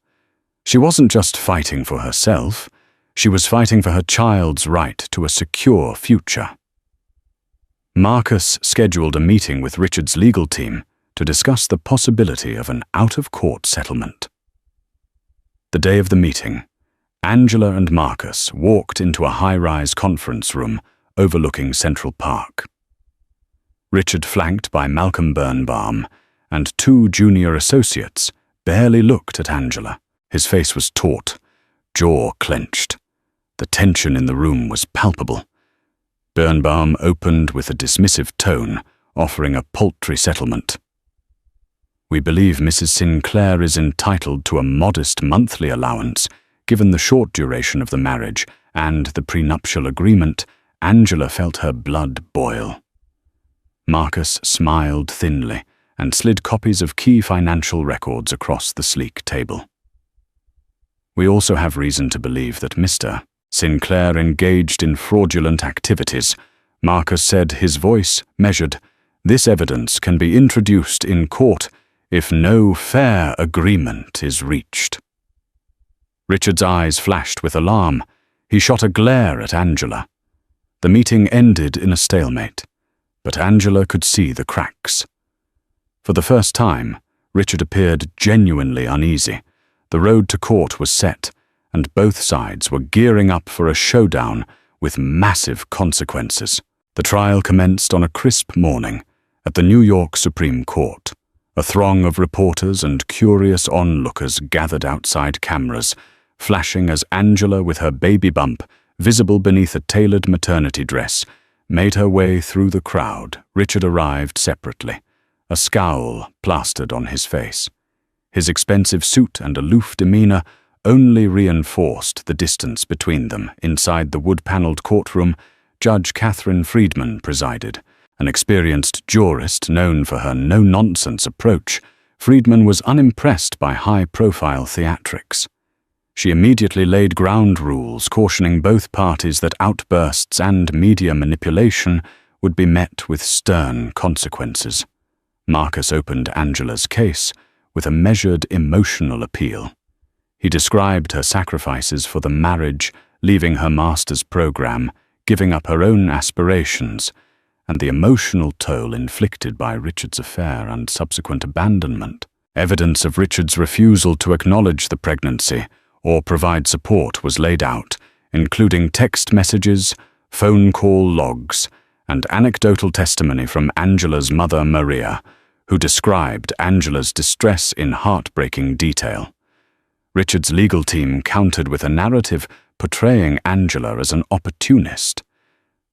She wasn't just fighting for herself, she was fighting for her child's right to a secure future. Marcus scheduled a meeting with Richard's legal team to discuss the possibility of an out-of-court settlement. The day of the meeting, Angela and Marcus walked into a high-rise conference room overlooking Central Park. Richard, flanked by Malcolm Birnbaum and two junior associates, barely looked at Angela. His face was taut, jaw clenched. The tension in the room was palpable. Birnbaum opened with a dismissive tone, offering a paltry settlement. "We believe Mrs. Sinclair is entitled to a modest monthly allowance. Given the short duration of the marriage and the prenuptial agreement, Angela felt her blood boil." Marcus smiled thinly and slid copies of key financial records across the sleek table. "We also have reason to believe that Mr. Sinclair engaged in fraudulent activities," Marcus said, his voice measured. "This evidence can be introduced in court if no fair agreement is reached." Richard's eyes flashed with alarm. He shot a glare at Angela. The meeting ended in a stalemate, but Angela could see the cracks. For the first time, Richard appeared genuinely uneasy. The road to court was set, and both sides were gearing up for a showdown with massive consequences. The trial commenced on a crisp morning at the New York Supreme Court. A throng of reporters and curious onlookers gathered outside cameras, flashing as Angela, with her baby bump visible beneath a tailored maternity dress, made her way through the crowd. Richard arrived separately, a scowl plastered on his face. His expensive suit and aloof demeanor only reinforced the distance between them. Inside the wood-paneled courtroom, Judge Catherine Friedman presided. An experienced jurist known for her no-nonsense approach, Friedman was unimpressed by high-profile theatrics. She immediately laid ground rules, cautioning both parties that outbursts and media manipulation would be met with stern consequences. Marcus opened Angela's case with a measured emotional appeal. He described her sacrifices for the marriage, leaving her master's program, giving up her own aspirations, and the emotional toll inflicted by Richard's affair and subsequent abandonment. Evidence of Richard's refusal to acknowledge the pregnancy or provide support was laid out, including text messages, phone call logs, and anecdotal testimony from Angela's mother, Maria, who described Angela's distress in heartbreaking detail. Richard's legal team countered with a narrative portraying Angela as an opportunist.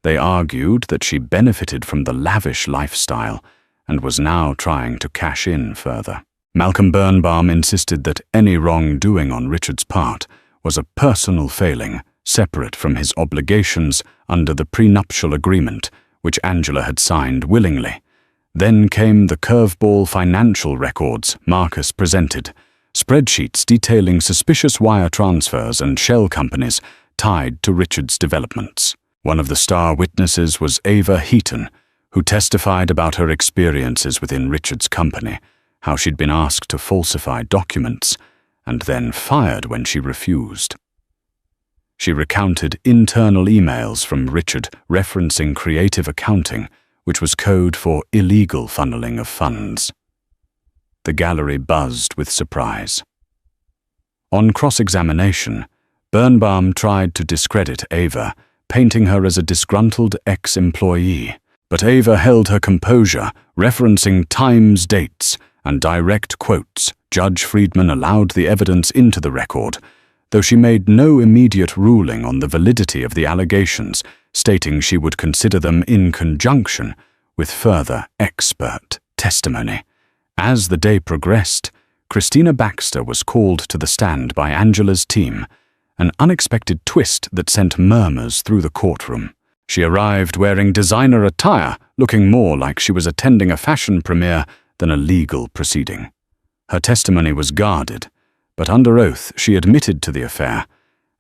They argued that she benefited from the lavish lifestyle and was now trying to cash in further. Malcolm Birnbaum insisted that any wrongdoing on Richard's part was a personal failing, separate from his obligations under the prenuptial agreement, which Angela had signed willingly. Then came the curveball financial records Marcus presented, spreadsheets detailing suspicious wire transfers and shell companies tied to Richard's developments. One of the star witnesses was Ava Heaton, who testified about her experiences within Richard's company, how she'd been asked to falsify documents and then fired when she refused. She recounted internal emails from Richard referencing creative accounting, which was code for illegal funneling of funds. The gallery buzzed with surprise. On cross-examination, Birnbaum tried to discredit Ava, painting her as a disgruntled ex-employee, but Ava held her composure, referencing Times dates and direct quotes. Judge Friedman allowed the evidence into the record, though she made no immediate ruling on the validity of the allegations, stating she would consider them in conjunction with further expert testimony. As the day progressed, Christina Baxter was called to the stand by Angela's team, an unexpected twist that sent murmurs through the courtroom. She arrived wearing designer attire, looking more like she was attending a fashion premiere than a legal proceeding. Her testimony was guarded, but under oath she admitted to the affair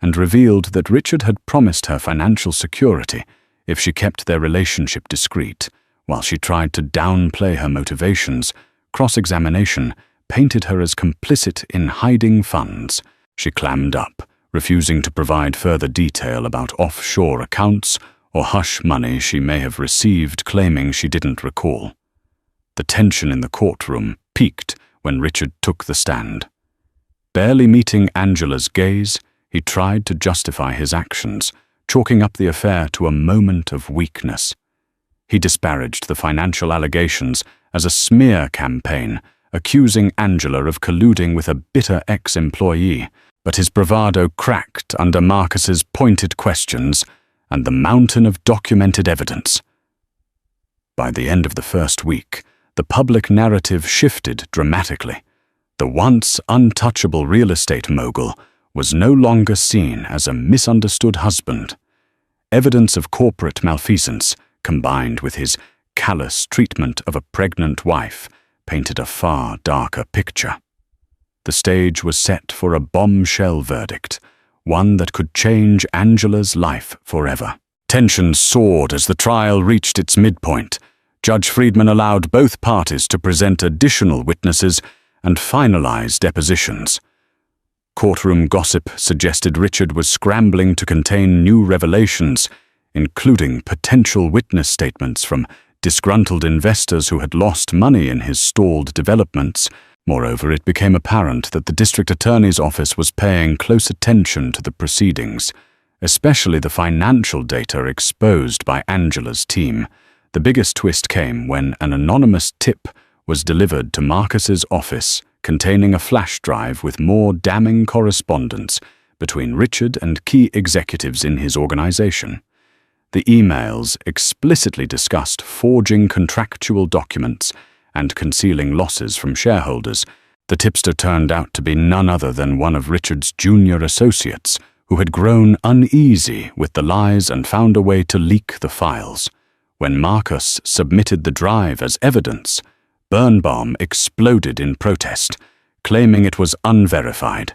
and revealed that Richard had promised her financial security if she kept their relationship discreet. While she tried to downplay her motivations, cross-examination painted her as complicit in hiding funds. She clammed up, refusing to provide further detail about offshore accounts or hush money she may have received, claiming she didn't recall. The tension in the courtroom peaked when Richard took the stand. Barely meeting Angela's gaze, he tried to justify his actions, chalking up the affair to a moment of weakness. He disparaged the financial allegations as a smear campaign, accusing Angela of colluding with a bitter ex-employee, but his bravado cracked under Marcus's pointed questions and the mountain of documented evidence. By the end of the first week, the public narrative shifted dramatically. The once untouchable real estate mogul was no longer seen as a misunderstood husband. Evidence of corporate malfeasance, combined with his callous treatment of a pregnant wife, painted a far darker picture. The stage was set for a bombshell verdict, one that could change Angela's life forever. Tensions soared as the trial reached its midpoint. Judge Friedman allowed both parties to present additional witnesses and finalize depositions. Courtroom gossip suggested Richard was scrambling to contain new revelations, including potential witness statements from disgruntled investors who had lost money in his stalled developments. Moreover, it became apparent that the district attorney's office was paying close attention to the proceedings, especially the financial data exposed by Angela's team. The biggest twist came when an anonymous tip was delivered to Marcus's office containing a flash drive with more damning correspondence between Richard and key executives in his organization. The emails explicitly discussed forging contractual documents and concealing losses from shareholders. The tipster turned out to be none other than one of Richard's junior associates, who had grown uneasy with the lies and found a way to leak the files. When Marcus submitted the drive as evidence, Birnbaum exploded in protest, claiming it was unverified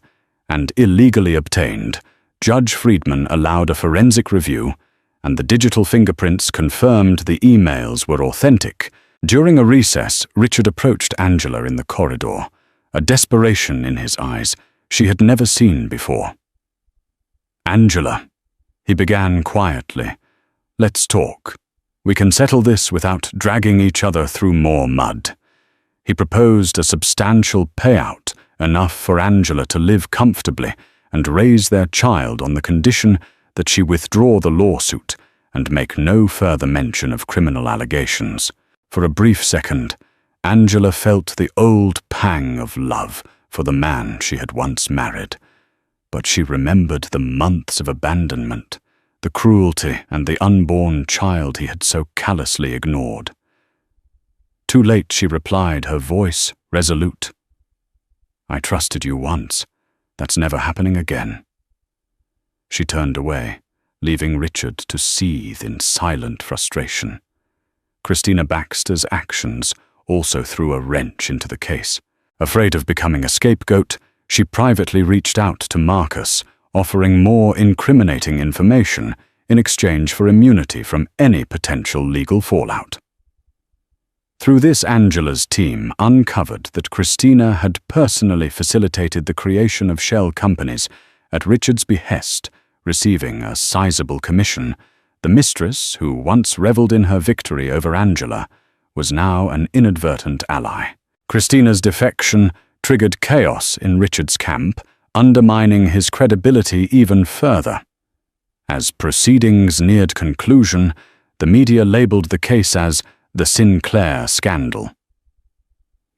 and illegally obtained. Judge Friedman allowed a forensic review, and the digital fingerprints confirmed the emails were authentic. During a recess, Richard approached Angela in the corridor, a desperation in his eyes she had never seen before. "Angela," he began quietly, "let's talk. We can settle this without dragging each other through more mud." He proposed a substantial payout, enough for Angela to live comfortably and raise their child on the condition that she withdraw the lawsuit and make no further mention of criminal allegations. For a brief second, Angela felt the old pang of love for the man she had once married, but she remembered the months of abandonment, the cruelty and the unborn child he had so callously ignored. Too late, she replied, her voice resolute. "I trusted you once. That's never happening again." She turned away, leaving Richard to seethe in silent frustration. Christina Baxter's actions also threw a wrench into the case. Afraid of becoming a scapegoat, She privately reached out to Marcus, offering more incriminating information in exchange for immunity from any potential legal fallout. Through this, Angela's team uncovered that Christina had personally facilitated the creation of shell companies at Richard's behest, receiving a sizable commission. The mistress, who once reveled in her victory over Angela, was now an inadvertent ally. Christina's defection triggered chaos in Richard's camp, undermining his credibility even further. As proceedings neared conclusion, the media labeled the case as the Sinclair scandal.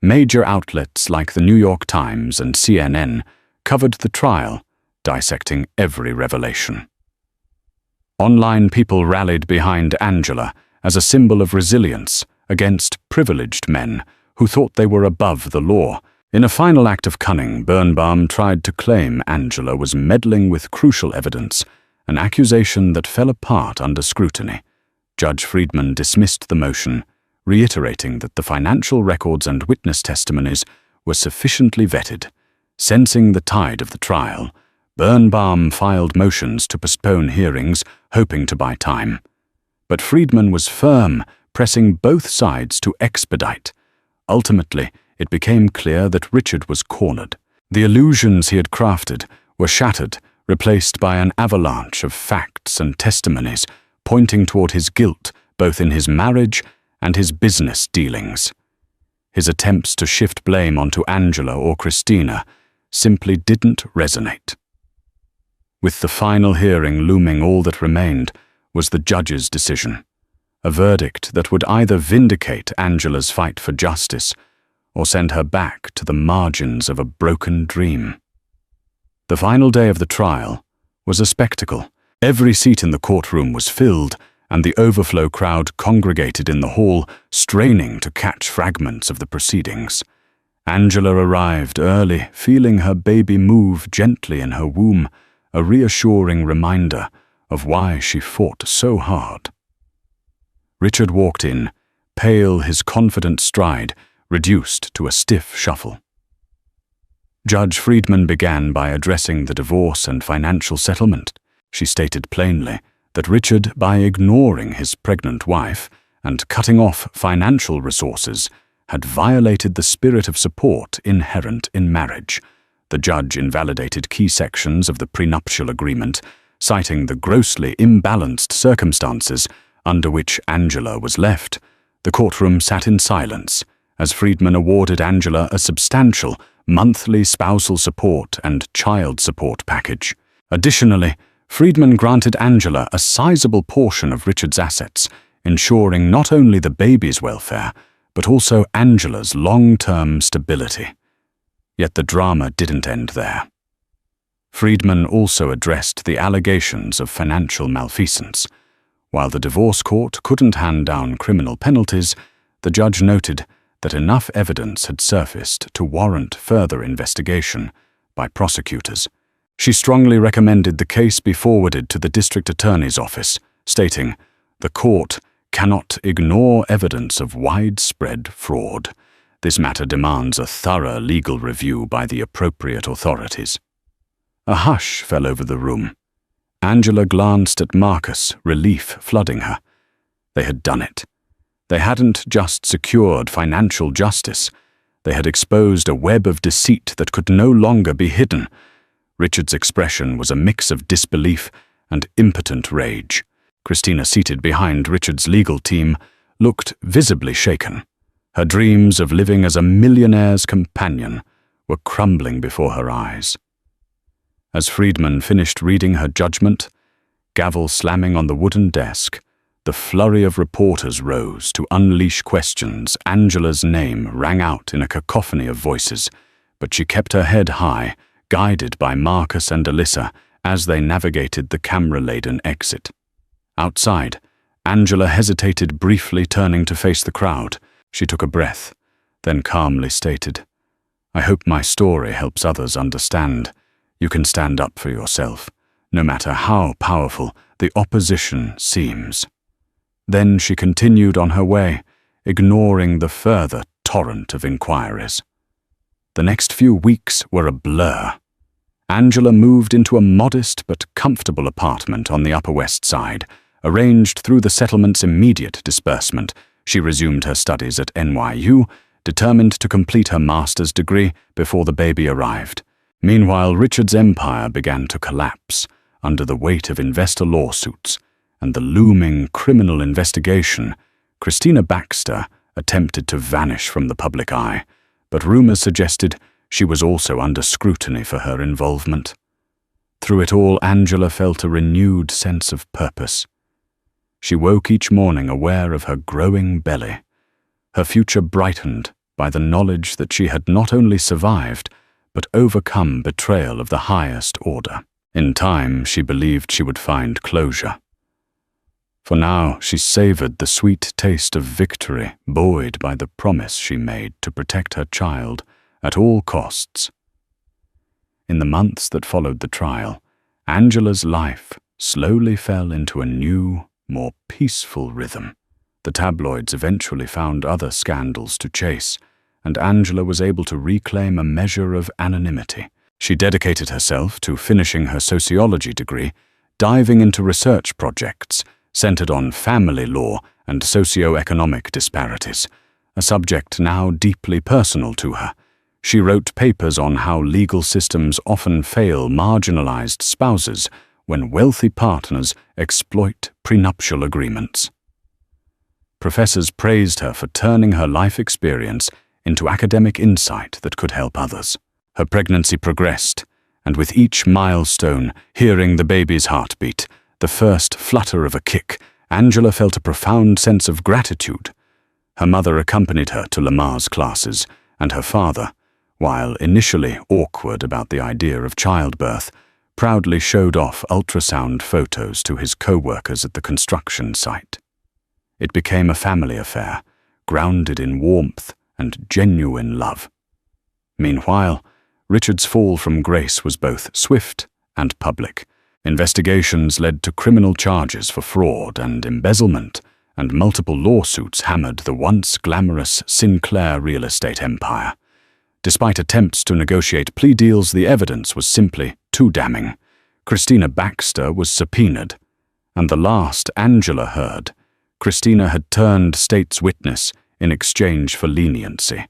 Major outlets like the New York Times and CNN covered the trial, dissecting every revelation. Online people rallied behind Angela as a symbol of resilience against privileged men who thought they were above the law. In a final act of cunning, Birnbaum tried to claim Angela was meddling with crucial evidence, an accusation that fell apart under scrutiny. Judge Friedman dismissed the motion, reiterating that the financial records and witness testimonies were sufficiently vetted. Sensing the tide of the trial, Birnbaum filed motions to postpone hearings, hoping to buy time. But Friedman was firm, pressing both sides to expedite. Ultimately, it became clear that Richard was cornered. The illusions he had crafted were shattered, replaced by an avalanche of facts and testimonies pointing toward his guilt both in his marriage and his business dealings. His attempts to shift blame onto Angela or Christina simply didn't resonate. With the final hearing looming, all that remained was the judge's decision, a verdict that would either vindicate Angela's fight for justice or send her back to the margins of a broken dream. The final day of the trial was a spectacle. Every seat in the courtroom was filled, and the overflow crowd congregated in the hall, straining to catch fragments of the proceedings. Angela arrived early, feeling her baby move gently in her womb, a reassuring reminder of why she fought so hard. Richard walked in, pale, his confident stride reduced to a stiff shuffle. Judge Friedman began by addressing the divorce and financial settlement. She stated plainly that Richard, by ignoring his pregnant wife and cutting off financial resources, had violated the spirit of support inherent in marriage. The judge invalidated key sections of the prenuptial agreement, citing the grossly imbalanced circumstances under which Angela was left. The courtroom sat in silence as Friedman awarded Angela a substantial monthly spousal support and child support package. Additionally, Friedman granted Angela a sizable portion of Richard's assets, ensuring not only the baby's welfare, but also Angela's long-term stability. Yet the drama didn't end there. Friedman also addressed the allegations of financial malfeasance. While the divorce court couldn't hand down criminal penalties, the judge noted that enough evidence had surfaced to warrant further investigation by prosecutors. She strongly recommended the case be forwarded to the district attorney's office, stating, "The court cannot ignore evidence of widespread fraud. This matter demands a thorough legal review by the appropriate authorities." A hush fell over the room. Angela glanced at Marcus, relief flooding her. They had done it. They hadn't just secured financial justice. They had exposed a web of deceit that could no longer be hidden. Richard's expression was a mix of disbelief and impotent rage. Christina, seated behind Richard's legal team, looked visibly shaken. Her dreams of living as a millionaire's companion were crumbling before her eyes. As Friedman finished reading her judgment, gavel slamming on the wooden desk, the flurry of reporters rose to unleash questions. Angela's name rang out in a cacophony of voices, but she kept her head high, guided by Marcus and Alyssa as they navigated the camera-laden exit. Outside, Angela hesitated briefly, turning to face the crowd. She took a breath, then calmly stated, "I hope my story helps others understand. You can stand up for yourself, no matter how powerful the opposition seems." Then she continued on her way, ignoring the further torrent of inquiries. The next few weeks were a blur. Angela moved into a modest but comfortable apartment on the Upper West Side. Arranged through the settlement's immediate disbursement, she resumed her studies at NYU, determined to complete her master's degree before the baby arrived. Meanwhile, Richard's empire began to collapse under the weight of investor lawsuits and the looming criminal investigation. Christina Baxter attempted to vanish from the public eye, but rumors suggested she was also under scrutiny for her involvement. Through it all, Angela felt a renewed sense of purpose. She woke each morning aware of her growing belly. Her future brightened by the knowledge that she had not only survived, but overcome betrayal of the highest order. In time, she believed she would find closure. For now, she savored the sweet taste of victory, buoyed by the promise she made to protect her child at all costs. In the months that followed the trial, Angela's life slowly fell into a new, more peaceful rhythm. The tabloids eventually found other scandals to chase, and Angela was able to reclaim a measure of anonymity. She dedicated herself to finishing her sociology degree, diving into research projects centered on family law and socio-economic disparities, a subject now deeply personal to her. She wrote papers on how legal systems often fail marginalized spouses when wealthy partners exploit prenuptial agreements. Professors praised her for turning her life experience into academic insight that could help others. Her pregnancy progressed, and with each milestone, hearing the baby's heartbeat, the first flutter of a kick, Angela felt a profound sense of gratitude. Her mother accompanied her to Lamar's classes, and her father, while initially awkward about the idea of childbirth, proudly showed off ultrasound photos to his co-workers at the construction site. It became a family affair, grounded in warmth and genuine love. Meanwhile, Richard's fall from grace was both swift and public. Investigations led to criminal charges for fraud and embezzlement, and multiple lawsuits hammered the once glamorous Sinclair real estate empire. Despite attempts to negotiate plea deals, the evidence was simply too damning. Christina Baxter was subpoenaed, and the last Angela heard, Christina had turned state's witness in exchange for leniency.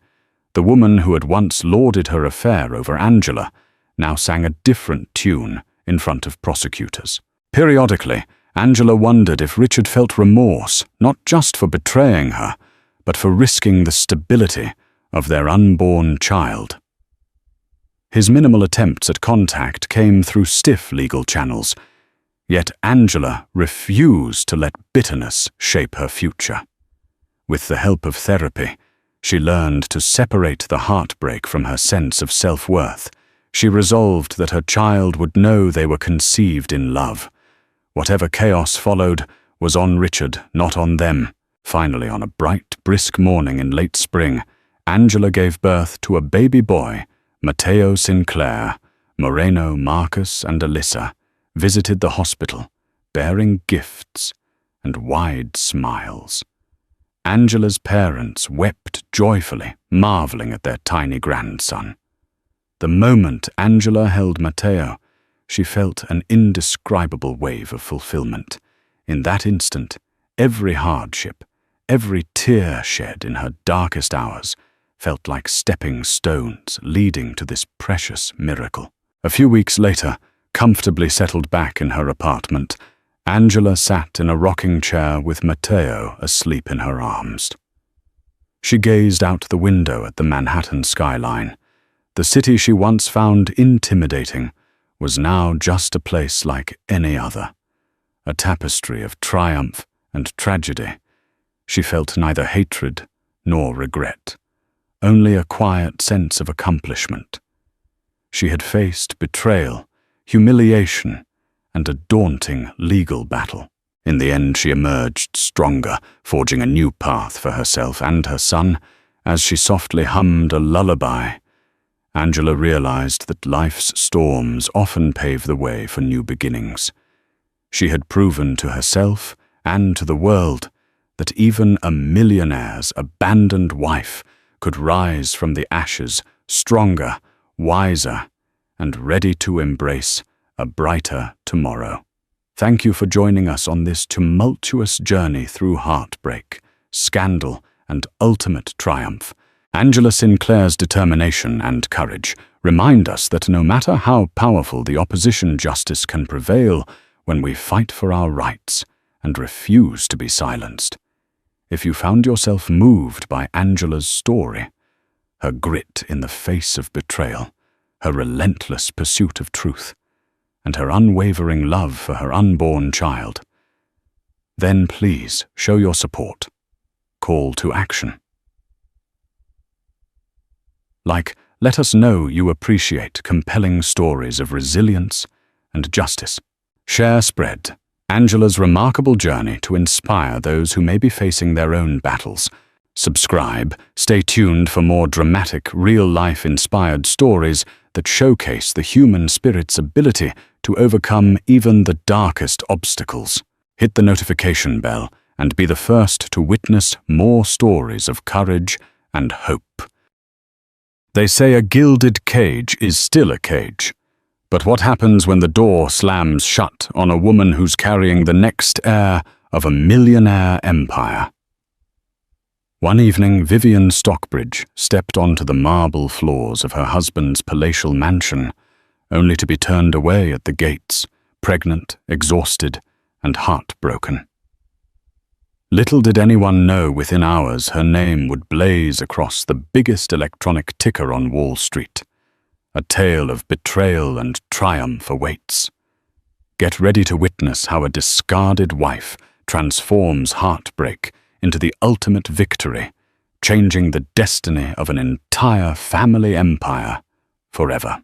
The woman who had once lauded her affair over Angela now sang a different tune in front of prosecutors. Periodically, Angela wondered if Richard felt remorse, not just for betraying her, but for risking the stability of their unborn child. His minimal attempts at contact came through stiff legal channels, yet Angela refused to let bitterness shape her future. With the help of therapy, she learned to separate the heartbreak from her sense of self-worth. She resolved that her child would know they were conceived in love. Whatever chaos followed was on Richard, not on them. Finally, on a bright, brisk morning in late spring, Angela gave birth to a baby boy. Mateo Sinclair, Moreno, Marcus, and Alyssa visited the hospital, bearing gifts and wide smiles. Angela's parents wept joyfully, marveling at their tiny grandson. The moment Angela held Mateo, she felt an indescribable wave of fulfillment. In that instant, every hardship, every tear shed in her darkest hours, felt like stepping stones leading to this precious miracle. A few weeks later, comfortably settled back in her apartment, Angela sat in a rocking chair with Mateo asleep in her arms. She gazed out the window at the Manhattan skyline. The city she once found intimidating was now just a place like any other, a tapestry of triumph and tragedy. She felt neither hatred nor regret, only a quiet sense of accomplishment. She had faced betrayal, humiliation, and a daunting legal battle. In the end, she emerged stronger, forging a new path for herself and her son. As she softly hummed a lullaby, Angela realized that life's storms often pave the way for new beginnings. She had proven to herself and to the world that even a millionaire's abandoned wife could rise from the ashes stronger, wiser, and ready to embrace a brighter tomorrow. Thank you for joining us on this tumultuous journey through heartbreak, scandal, and ultimate triumph. Angela Sinclair's determination and courage remind us that no matter how powerful the opposition, justice can prevail when we fight for our rights and refuse to be silenced. If you found yourself moved by Angela's story, her grit in the face of betrayal, her relentless pursuit of truth, and her unwavering love for her unborn child, then please show your support. Call to action. Let us know you appreciate compelling stories of resilience and justice. Share, spread Angela's remarkable journey to inspire those who may be facing their own battles. Subscribe, stay tuned for more dramatic, real-life inspired stories that showcase the human spirit's ability to overcome even the darkest obstacles. Hit the notification bell and be the first to witness more stories of courage and hope. They say a gilded cage is still a cage. But what happens when the door slams shut on a woman who's carrying the next heir of a millionaire empire? One evening, Vivian Stockbridge stepped onto the marble floors of her husband's palatial mansion, only to be turned away at the gates, pregnant, exhausted, and heartbroken. Little did anyone know within hours her name would blaze across the biggest electronic ticker on Wall Street. A tale of betrayal and triumph awaits. Get ready to witness how a discarded wife transforms heartbreak into the ultimate victory, changing the destiny of an entire family empire forever.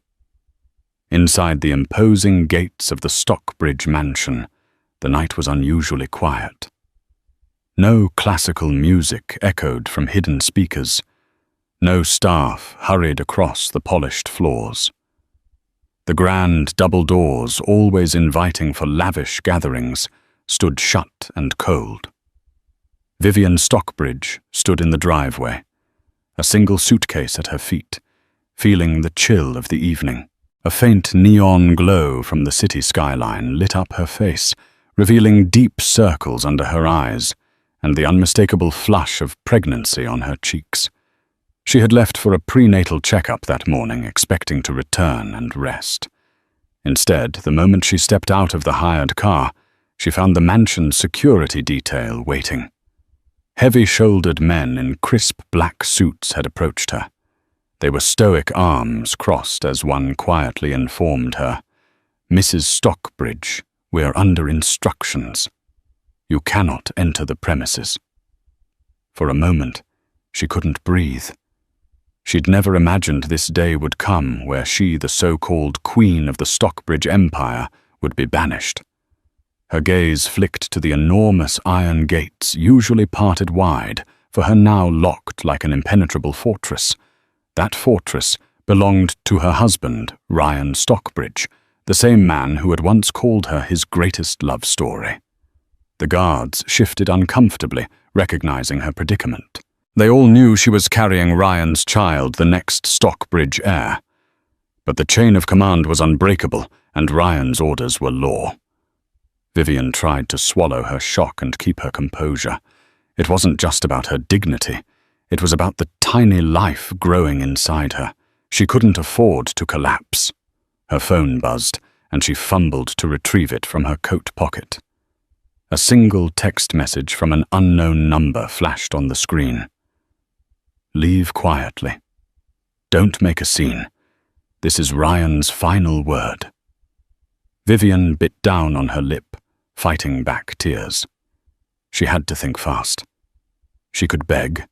Inside the imposing gates of the Stockbridge mansion, the night was unusually quiet. No classical music echoed from hidden speakers. No staff hurried across the polished floors. The grand double doors, always inviting for lavish gatherings, stood shut and cold. Vivian Stockbridge stood in the driveway, a single suitcase at her feet, feeling the chill of the evening. A faint neon glow from the city skyline lit up her face, revealing deep circles under her eyes and the unmistakable flush of pregnancy on her cheeks. She had left for a prenatal checkup that morning, expecting to return and rest. Instead, the moment she stepped out of the hired car, she found the mansion's security detail waiting. Heavy-shouldered men in crisp black suits had approached her. They were stoic, arms crossed as one quietly informed her, "Mrs. Stockbridge, we are under instructions. You cannot enter the premises." For a moment, she couldn't breathe. She'd never imagined this day would come where she, the so-called queen of the Stockbridge Empire, would be banished. Her gaze flicked to the enormous iron gates, usually parted wide, for her now locked like an impenetrable fortress. That fortress belonged to her husband, Ryan Stockbridge, the same man who had once called her his greatest love story. The guards shifted uncomfortably, recognizing her predicament. They all knew she was carrying Ryan's child, the next Stockbridge heir. But the chain of command was unbreakable, and Ryan's orders were law. Vivian tried to swallow her shock and keep her composure. It wasn't just about her dignity. It was about the tiny life growing inside her. She couldn't afford to collapse. Her phone buzzed, and she fumbled to retrieve it from her coat pocket. A single text message from an unknown number flashed on the screen. "Leave quietly. Don't make a scene. This is Ryan's final word." Vivian bit down on her lip, fighting back tears. She had to think fast. She could beg,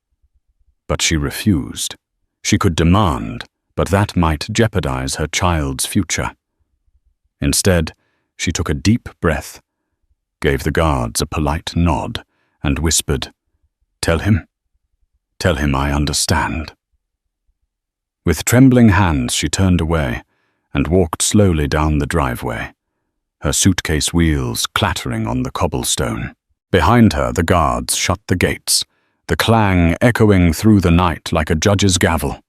but she refused. She could demand, but that might jeopardize her child's future. Instead, she took a deep breath, gave the guards a polite nod, and whispered, "Tell him. Tell him I understand." With trembling hands, she turned away and walked slowly down the driveway, her suitcase wheels clattering on the cobblestone. Behind her, the guards shut the gates, the clang echoing through the night like a judge's gavel.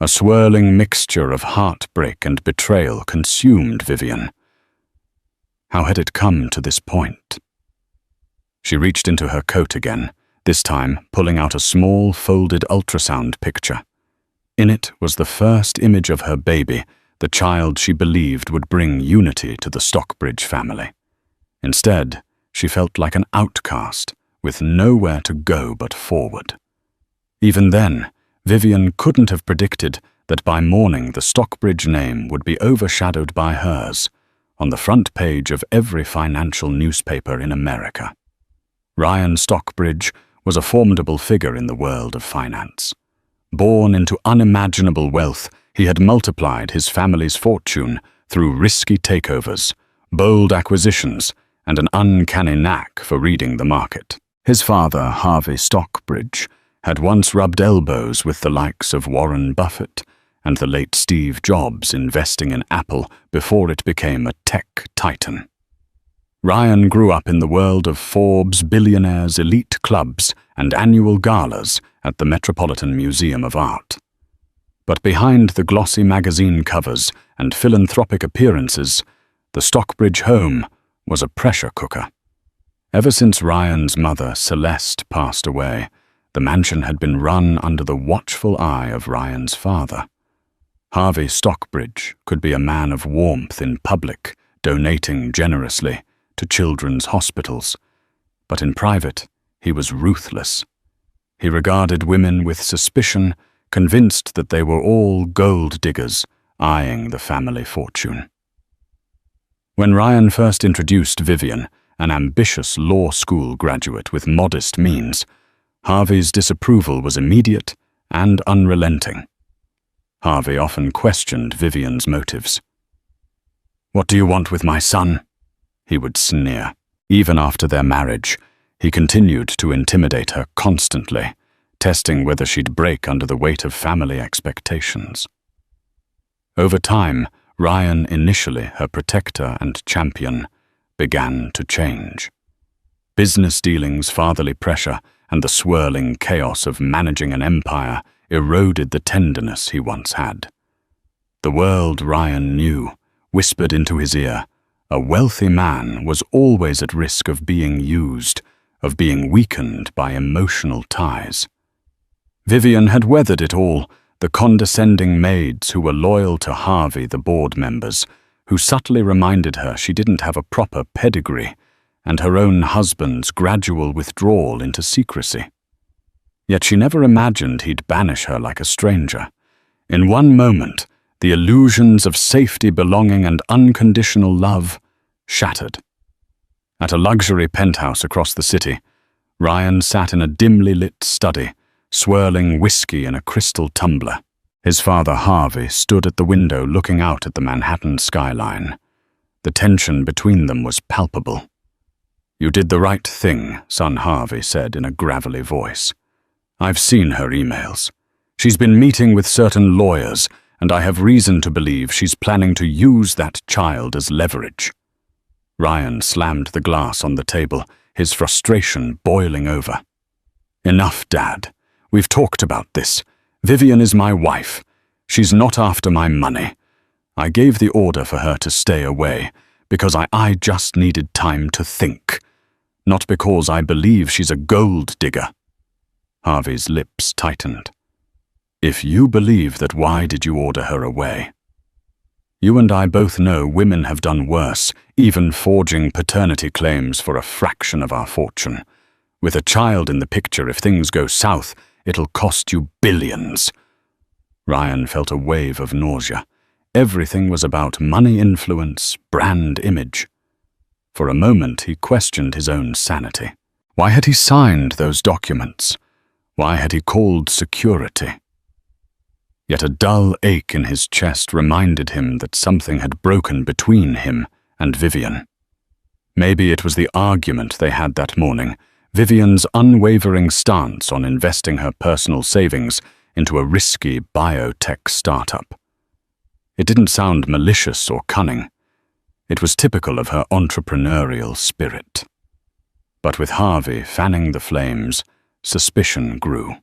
A swirling mixture of heartbreak and betrayal consumed Vivian. How had it come to this point? She reached into her coat again, this time pulling out a small, folded ultrasound picture. In it was the first image of her baby, the child she believed would bring unity to the Stockbridge family. Instead, she felt like an outcast, with nowhere to go but forward. Even then, Vivian couldn't have predicted that by morning the Stockbridge name would be overshadowed by hers, on the front page of every financial newspaper in America. Ryan Stockbridge was a formidable figure in the world of finance. Born into unimaginable wealth, he had multiplied his family's fortune through risky takeovers, bold acquisitions, and an uncanny knack for reading the market. His father, Harvey Stockbridge, had once rubbed elbows with the likes of Warren Buffett and the late Steve Jobs investing in Apple before it became a tech titan. Ryan grew up in the world of Forbes billionaires' elite clubs and annual galas at the Metropolitan Museum of Art. But behind the glossy magazine covers and philanthropic appearances, the Stockbridge home was a pressure cooker. Ever since Ryan's mother, Celeste, passed away, the mansion had been run under the watchful eye of Ryan's father. Harvey Stockbridge could be a man of warmth in public, donating generously to children's hospitals, but in private, he was ruthless. He regarded women with suspicion, convinced that they were all gold diggers, eyeing the family fortune. When Ryan first introduced Vivian, an ambitious law school graduate with modest means, Harvey's disapproval was immediate and unrelenting. Harvey often questioned Vivian's motives. "What do you want with my son?" he would sneer. Even after their marriage, he continued to intimidate her constantly, testing whether she'd break under the weight of family expectations. Over time, Ryan, initially her protector and champion, began to change. Business dealings, fatherly pressure, and the swirling chaos of managing an empire eroded the tenderness he once had. The world Ryan knew whispered into his ear, a wealthy man was always at risk of being used, of being weakened by emotional ties. Vivian had weathered it all, the condescending maids who were loyal to Harvey, the board members, who subtly reminded her she didn't have a proper pedigree, and her own husband's gradual withdrawal into secrecy. Yet she never imagined he'd banish her like a stranger. In one moment, the illusions of safety, belonging, and unconditional love shattered. At a luxury penthouse across the city, Ryan sat in a dimly lit study, swirling whiskey in a crystal tumbler. His father, Harvey, stood at the window looking out at the Manhattan skyline. The tension between them was palpable. "You did the right thing," son Harvey said in a gravelly voice. "I've seen her emails. She's been meeting with certain lawyers, and I have reason to believe she's planning to use that child as leverage." Ryan slammed the glass on the table, his frustration boiling over. "Enough, Dad. We've talked about this. Vivian is my wife. She's not after my money. I gave the order for her to stay away because I just needed time to think, not because I believe she's a gold digger." Harvey's lips tightened. "If you believe that, why did you order her away? You and I both know women have done worse, even forging paternity claims for a fraction of our fortune. With a child in the picture, if things go south, it'll cost you billions." Ryan felt a wave of nausea. Everything was about money, influence, brand image. For a moment, he questioned his own sanity. Why had he signed those documents? Why had he called security? Yet a dull ache in his chest reminded him that something had broken between him and Vivian. Maybe it was the argument they had that morning, Vivian's unwavering stance on investing her personal savings into a risky biotech startup. It didn't sound malicious or cunning. It was typical of her entrepreneurial spirit. But with Harvey fanning the flames, suspicion grew.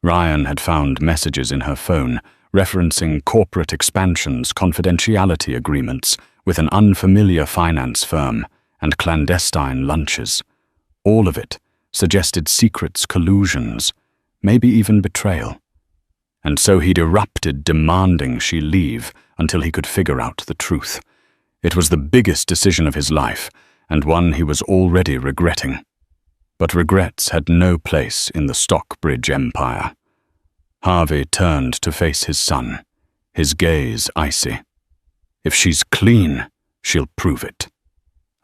Ryan had found messages in her phone referencing corporate expansion's confidentiality agreements with an unfamiliar finance firm and clandestine lunches. All of it suggested secrets, collusions, maybe even betrayal. And so he'd erupted, demanding she leave until he could figure out the truth. It was the biggest decision of his life, and one he was already regretting. But regrets had no place in the Stockbridge empire. Harvey turned to face his son, his gaze icy. If she's clean, she'll prove it.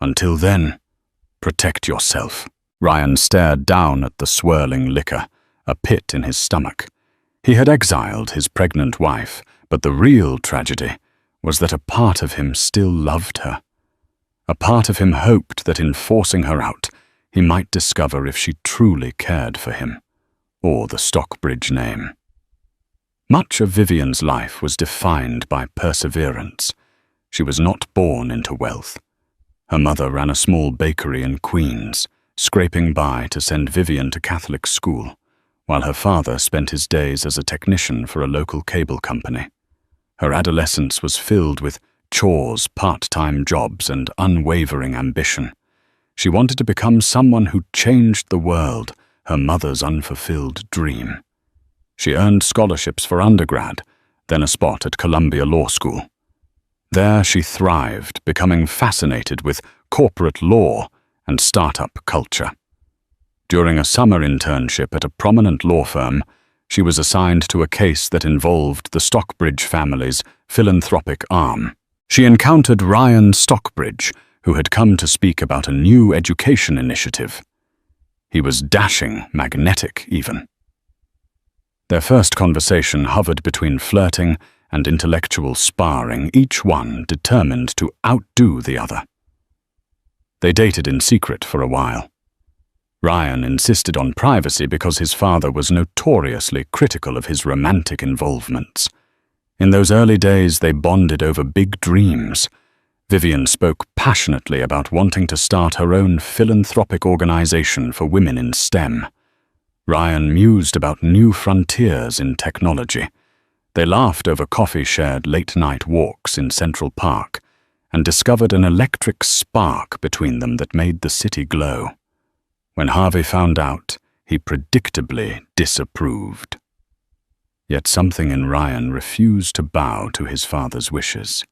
Until then, protect yourself. Ryan stared down at the swirling liquor, a pit in his stomach. He had exiled his pregnant wife, but the real tragedy was that a part of him still loved her. A part of him hoped that in forcing her out, he might discover if she truly cared for him, or the Stockbridge name. Much of Vivian's life was defined by perseverance. She was not born into wealth. Her mother ran a small bakery in Queens, scraping by to send Vivian to Catholic school, while her father spent his days as a technician for a local cable company. Her adolescence was filled with chores, part-time jobs, and unwavering ambition. She wanted to become someone who changed the world, her mother's unfulfilled dream. She earned scholarships for undergrad, then a spot at Columbia Law School. There she thrived, becoming fascinated with corporate law and startup culture. During a summer internship at a prominent law firm, she was assigned to a case that involved the Stockbridge family's philanthropic arm. She encountered Ryan Stockbridge, who had come to speak about a new education initiative. He was dashing, magnetic even. Their first conversation hovered between flirting and intellectual sparring, each one determined to outdo the other. They dated in secret for a while. Ryan insisted on privacy because his father was notoriously critical of his romantic involvements. In those early days, they bonded over big dreams. Vivian spoke passionately about wanting to start her own philanthropic organization for women in STEM. Ryan mused about new frontiers in technology. They laughed over coffee-shared late-night walks in Central Park and discovered an electric spark between them that made the city glow. When Harvey found out, he predictably disapproved. Yet something in Ryan refused to bow to his father's wishes.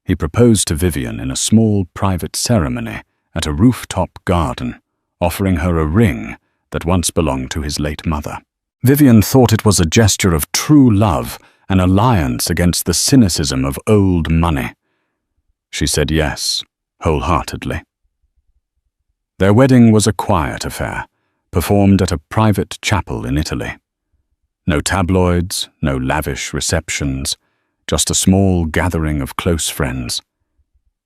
He proposed to Vivian in a small private ceremony at a rooftop garden, offering her a ring that once belonged to his late mother. Vivian thought it was a gesture of true love, an alliance against the cynicism of old money. She said yes, wholeheartedly. Their wedding was a quiet affair, performed at a private chapel in Italy. No tabloids, no lavish receptions, just a small gathering of close friends.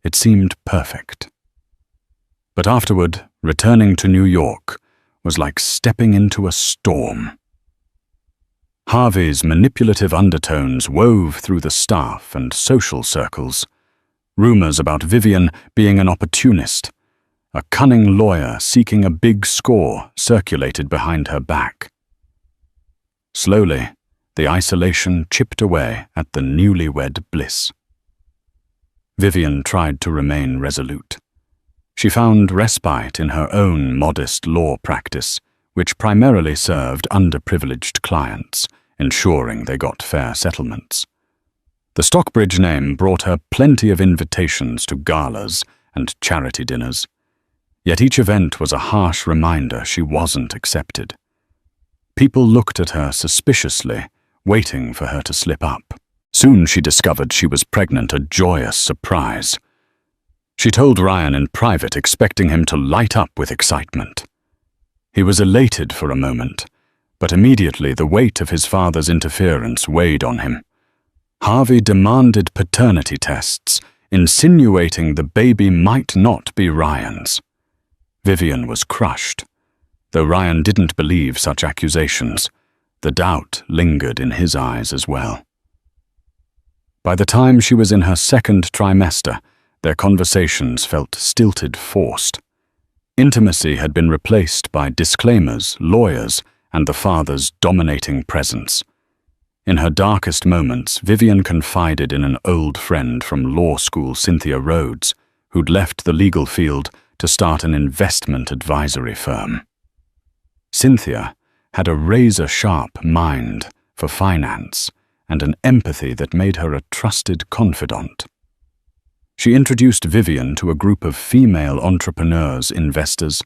It seemed perfect. But afterward, returning to New York was like stepping into a storm. Harvey's manipulative undertones wove through the staff and social circles. Rumors about Vivian being an opportunist, a cunning lawyer seeking a big score, circulated behind her back. Slowly, the isolation chipped away at the newlywed bliss. Vivian tried to remain resolute. She found respite in her own modest law practice, which primarily served underprivileged clients, ensuring they got fair settlements. The Stockbridge name brought her plenty of invitations to galas and charity dinners. Yet each event was a harsh reminder she wasn't accepted. People looked at her suspiciously, waiting for her to slip up. Soon she discovered she was pregnant, a joyous surprise. She told Ryan in private, expecting him to light up with excitement. He was elated for a moment, but immediately the weight of his father's interference weighed on him. Harvey demanded paternity tests, insinuating the baby might not be Ryan's. Vivian was crushed. Though Ryan didn't believe such accusations, the doubt lingered in his eyes as well. By the time she was in her second trimester, their conversations felt stilted, forced. Intimacy had been replaced by disclaimers, lawyers, and the father's dominating presence. In her darkest moments, Vivian confided in an old friend from law school, Cynthia Rhodes, who'd left the legal field to start an investment advisory firm. Cynthia had a razor-sharp mind for finance and an empathy that made her a trusted confidant. She introduced Vivian to a group of female entrepreneurs, investors,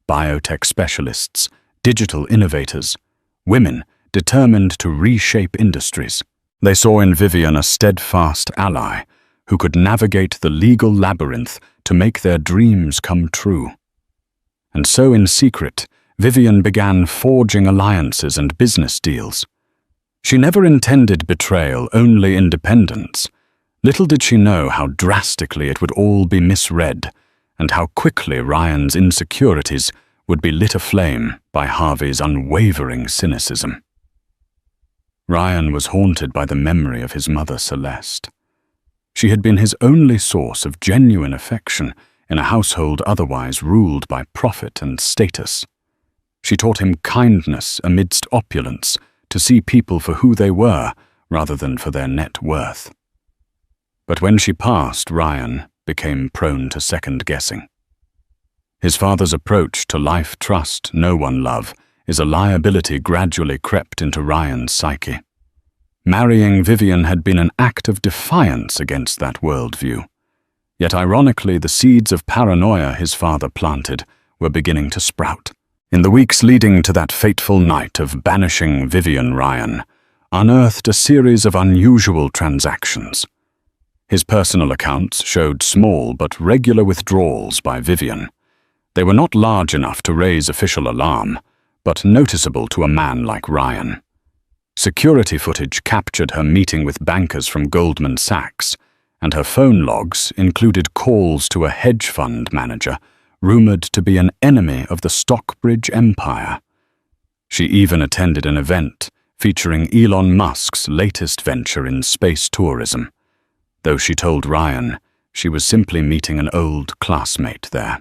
biotech specialists, digital innovators, women determined to reshape industries. They saw in Vivian a steadfast ally who could navigate the legal labyrinth to make their dreams come true. And so in secret, Vivian began forging alliances and business deals. She never intended betrayal, only independence. Little did she know how drastically it would all be misread, and how quickly Ryan's insecurities would be lit aflame by Harvey's unwavering cynicism. Ryan was haunted by the memory of his mother, Celeste. She had been his only source of genuine affection in a household otherwise ruled by profit and status. She taught him kindness amidst opulence, to see people for who they were rather than for their net worth. But when she passed, Ryan became prone to second-guessing. His father's approach to life trust, no one love, is a liability gradually crept into Ryan's psyche. Marrying Vivian had been an act of defiance against that worldview. Yet ironically, the seeds of paranoia his father planted were beginning to sprout. In the weeks leading to that fateful night of banishing Vivian, Ryan unearthed a series of unusual transactions. His personal accounts showed small but regular withdrawals by Vivian. They were not large enough to raise official alarm, but noticeable to a man like Ryan. Security footage captured her meeting with bankers from Goldman Sachs, and her phone logs included calls to a hedge fund manager rumored to be an enemy of the Stockbridge empire. She even attended an event featuring Elon Musk's latest venture in space tourism, though she told Ryan she was simply meeting an old classmate there.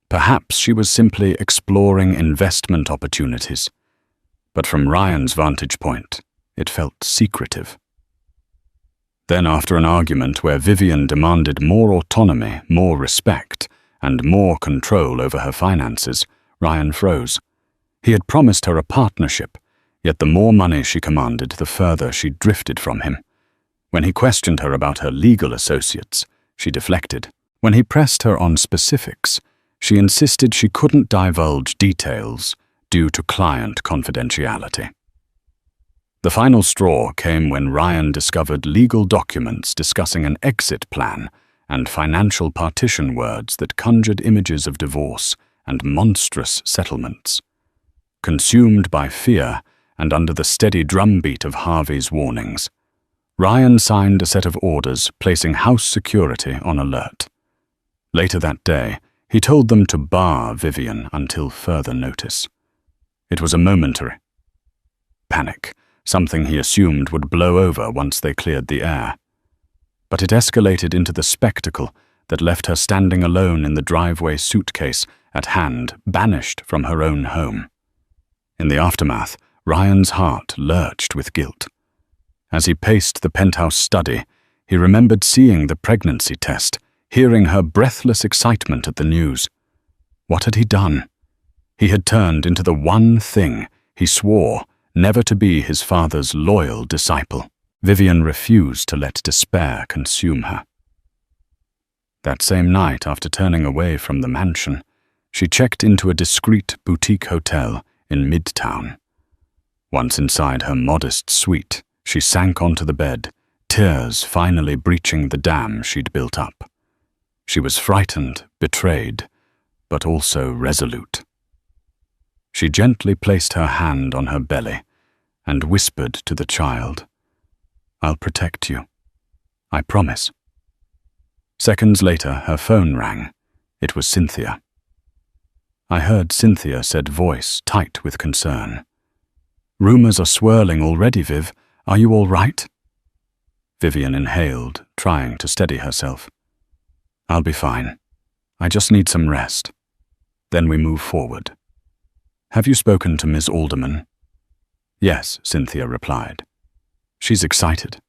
Perhaps she was simply exploring investment opportunities, but from Ryan's vantage point, it felt secretive. Then, after an argument where Vivian demanded more autonomy, more respect, and more control over her finances, Ryan froze. He had promised her a partnership, yet the more money she commanded, the further she drifted from him. When he questioned her about her legal associates, she deflected. When he pressed her on specifics, she insisted she couldn't divulge details due to client confidentiality. The final straw came when Ryan discovered legal documents discussing an exit plan and financial partition words that conjured images of divorce and monstrous settlements. Consumed by fear and under the steady drumbeat of Harvey's warnings, Ryan signed a set of orders placing house security on alert. Later that day, he told them to bar Vivian until further notice. It was a momentary panic, something he assumed would blow over once they cleared the air. But it escalated into the spectacle that left her standing alone in the driveway, suitcase at hand, banished from her own home. In the aftermath, Ryan's heart lurched with guilt. As he paced the penthouse study, he remembered seeing the pregnancy test, hearing her breathless excitement at the news. What had he done? He had turned into the one thing he swore never to be his father's loyal disciple. Vivian refused to let despair consume her. That same night, after turning away from the mansion, she checked into a discreet boutique hotel in Midtown. Once inside her modest suite, she sank onto the bed, tears finally breaching the dam she'd built up. She was frightened, betrayed, but also resolute. She gently placed her hand on her belly and whispered to the child, "I'll protect you. I promise." Seconds later, her phone rang. It was Cynthia. I heard Cynthia said voice tight with concern. "Rumors are swirling already, Viv. Are you all right?" Vivian inhaled, trying to steady herself. "I'll be fine. I just need some rest. Then we move forward." "Have you spoken to Ms. Alderman?" "Yes," Cynthia replied. "She's excited.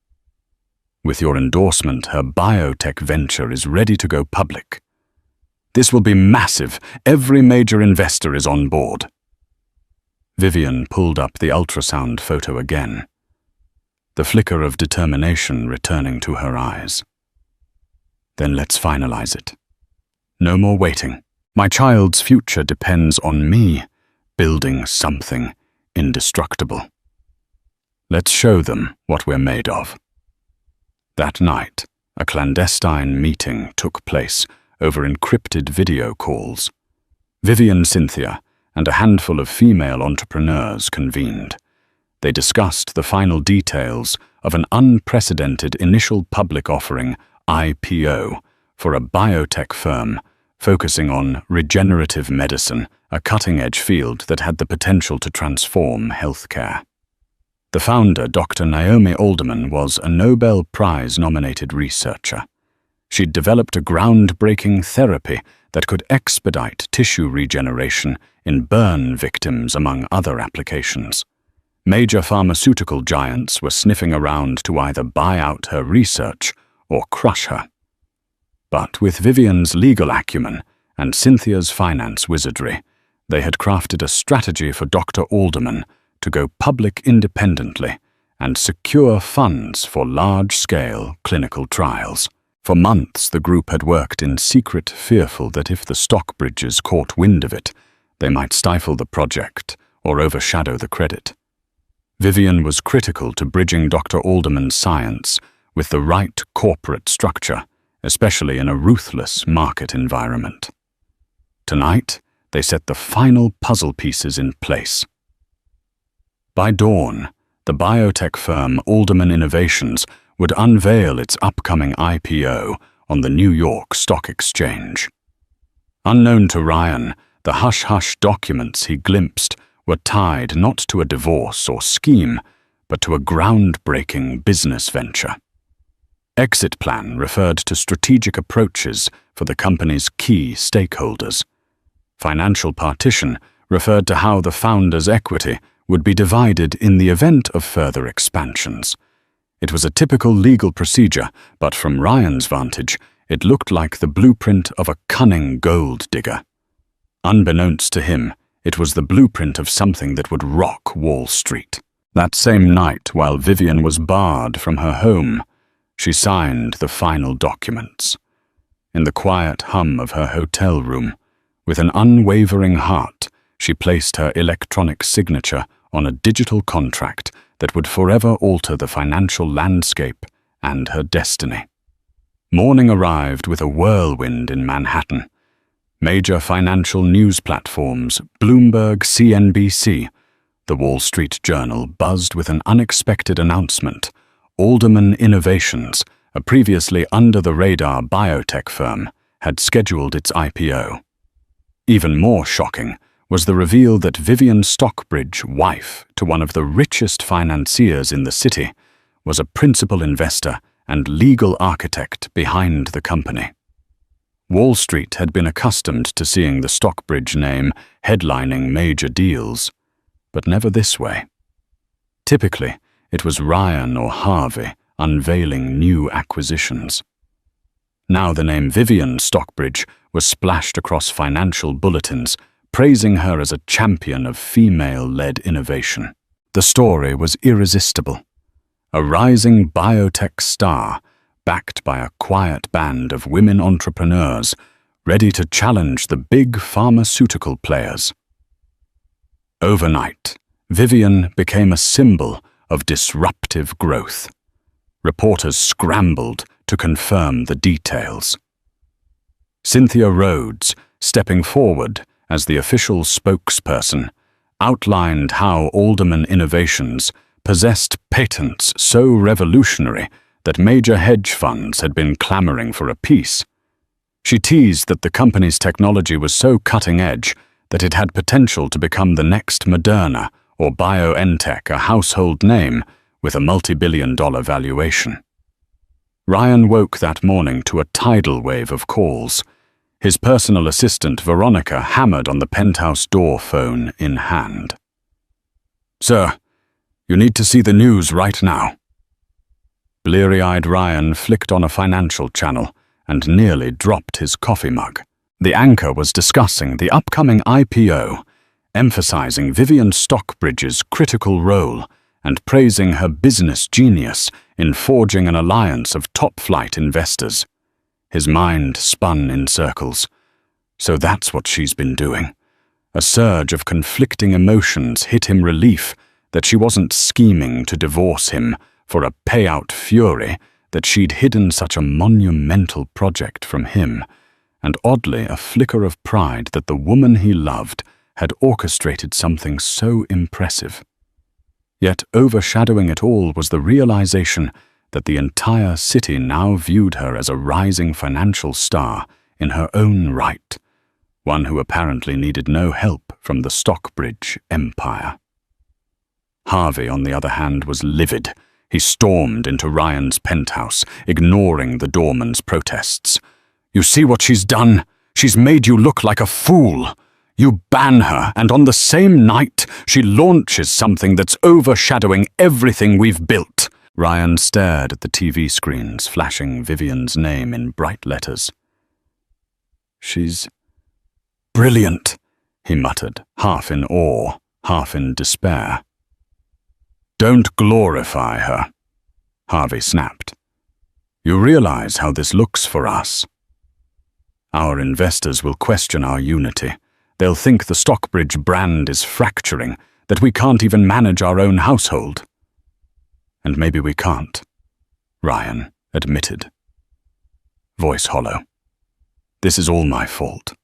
With your endorsement, her biotech venture is ready to go public. This will be massive. Every major investor is on board." Vivian pulled up the ultrasound photo again, the flicker of determination returning to her eyes. "Then let's finalize it. No more waiting. My child's future depends on me building something indestructible. Let's show them what we're made of." That night, a clandestine meeting took place over encrypted video calls. Vivian, Cynthia, and a handful of female entrepreneurs convened. They discussed the final details of an unprecedented initial public offering, IPO, for a biotech firm focusing on regenerative medicine, a cutting-edge field that had the potential to transform healthcare. The founder, Dr. Naomi Alderman, was a Nobel Prize-nominated researcher. She'd developed a groundbreaking therapy that could expedite tissue regeneration in burn victims, among other applications. Major pharmaceutical giants were sniffing around to either buy out her research or crush her. But with Vivian's legal acumen and Cynthia's finance wizardry, they had crafted a strategy for Dr. Alderman to go public independently and secure funds for large-scale clinical trials. For months, the group had worked in secret, fearful that if the Stockbridges caught wind of it, they might stifle the project or overshadow the credit. Vivian was critical to bridging Dr. Alderman's science with the right corporate structure, especially in a ruthless market environment. Tonight, they set the final puzzle pieces in place. By dawn, the biotech firm Alderman Innovations would unveil its upcoming IPO on the New York Stock Exchange. Unknown to Ryan, the hush-hush documents he glimpsed were tied not to a divorce or scheme, but to a groundbreaking business venture. Exit plan referred to strategic approaches for the company's key stakeholders. Financial partition referred to how the founder's equity would be divided in the event of further expansions. It was a typical legal procedure, but from Ryan's vantage, it looked like the blueprint of a cunning gold digger. Unbeknownst to him, it was the blueprint of something that would rock Wall Street. That same night, while Vivian was barred from her home, she signed the final documents. In the quiet hum of her hotel room, with an unwavering heart, she placed her electronic signature on a digital contract that would forever alter the financial landscape and her destiny. Morning arrived with a whirlwind in Manhattan. Major financial news platforms, Bloomberg, CNBC, the Wall Street Journal buzzed with an unexpected announcement. Alderman Innovations, a previously under-the-radar biotech firm, had scheduled its IPO. Even more shocking was the reveal that Vivian Stockbridge, wife to one of the richest financiers in the city, was a principal investor and legal architect behind the company. Wall Street had been accustomed to seeing the Stockbridge name headlining major deals, but never this way. Typically, it was Ryan or Harvey unveiling new acquisitions. Now the name Vivian Stockbridge was splashed across financial bulletins, praising her as a champion of female-led innovation. The story was irresistible. A rising biotech star, backed by a quiet band of women entrepreneurs, ready to challenge the big pharmaceutical players. Overnight, Vivian became a symbol of disruptive growth. Reporters scrambled to confirm the details. Cynthia Rhodes, stepping forward as the official spokesperson, outlined how Alderman Innovations possessed patents so revolutionary that major hedge funds had been clamoring for a piece. She teased that the company's technology was so cutting-edge that it had potential to become the next Moderna or BioNTech, a household name with a multi-billion-dollar valuation. Ryan woke that morning to a tidal wave of calls. His personal assistant, Veronica, hammered on the penthouse door, phone in hand. "Sir, you need to see the news right now." Bleary-eyed Ryan flicked on a financial channel and nearly dropped his coffee mug. The anchor was discussing the upcoming IPO, emphasizing Vivian Stockbridge's critical role and praising her business genius in forging an alliance of top-flight investors. His mind spun in circles. So that's what she's been doing. A surge of conflicting emotions hit him relief that she wasn't scheming to divorce him for a payout fury, that she'd hidden such a monumental project from him, and oddly a flicker of pride that the woman he loved had orchestrated something so impressive. Yet overshadowing it all was the realization that the entire city now viewed her as a rising financial star in her own right, one who apparently needed no help from the Stockbridge empire. Harvey, on the other hand, was livid. He stormed into Ryan's penthouse, ignoring the doorman's protests. "You see what she's done? She's made you look like a fool. You ban her, and on the same night, she launches something that's overshadowing everything we've built." Ryan stared at the TV screens, flashing Vivian's name in bright letters. "She's brilliant," he muttered, half in awe, half in despair. "Don't glorify her," Harvey snapped. "You realize how this looks for us? Our investors will question our unity. They'll think the Stockbridge brand is fracturing, that we can't even manage our own household." "And maybe we can't," Ryan admitted. Voice hollow. "This is all my fault."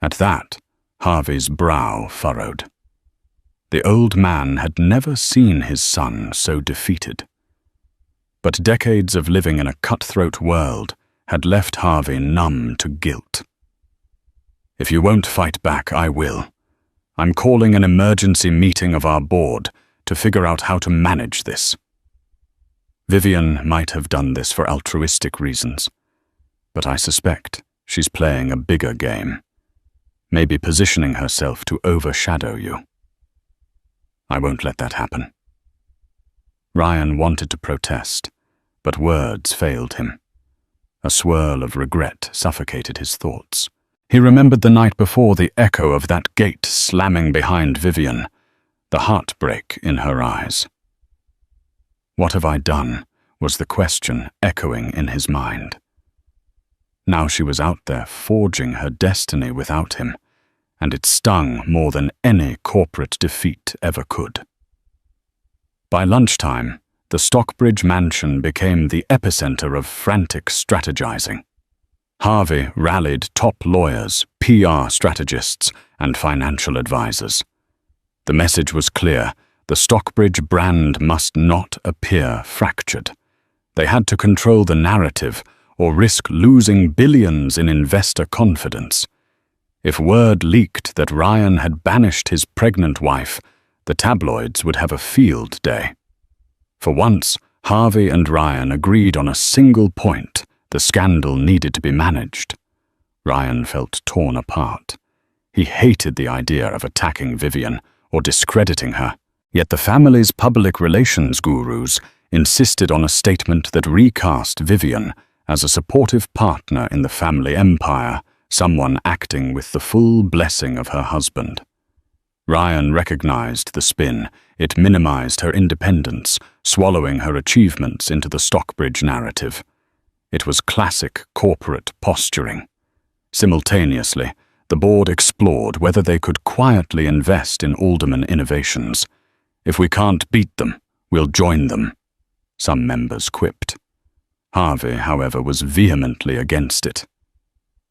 At that, Harvey's brow furrowed. The old man had never seen his son so defeated. But decades of living in a cutthroat world had left Harvey numb to guilt. "If you won't fight back, I will. I'm calling an emergency meeting of our board to figure out how to manage this." Vivian might have done this for altruistic reasons, but I suspect she's playing a bigger game, maybe positioning herself to overshadow you. I won't let that happen. Ryan wanted to protest, but words failed him. A swirl of regret suffocated his thoughts. He remembered the night before, the echo of that gate slamming behind Vivian, the heartbreak in her eyes. What have I done, was the question echoing in his mind. Now she was out there forging her destiny without him, and it stung more than any corporate defeat ever could. By lunchtime, the Stockbridge mansion became the epicenter of frantic strategizing. Harvey rallied top lawyers, PR strategists, and financial advisors. The message was clear: the Stockbridge brand must not appear fractured. They had to control the narrative or risk losing billions in investor confidence. If word leaked that Ryan had banished his pregnant wife, the tabloids would have a field day. For once, Harvey and Ryan agreed on a single point: the scandal needed to be managed. Ryan felt torn apart. He hated the idea of attacking Vivian or discrediting her, yet the family's public relations gurus insisted on a statement that recast Vivian as a supportive partner in the family empire, someone acting with the full blessing of her husband. Ryan recognized the spin. It minimized her independence, swallowing her achievements into the Stockbridge narrative. It was classic corporate posturing. Simultaneously, the board explored whether they could quietly invest in Alderman Innovations. "If we can't beat them, we'll join them," some members quipped. Harvey, however, was vehemently against it.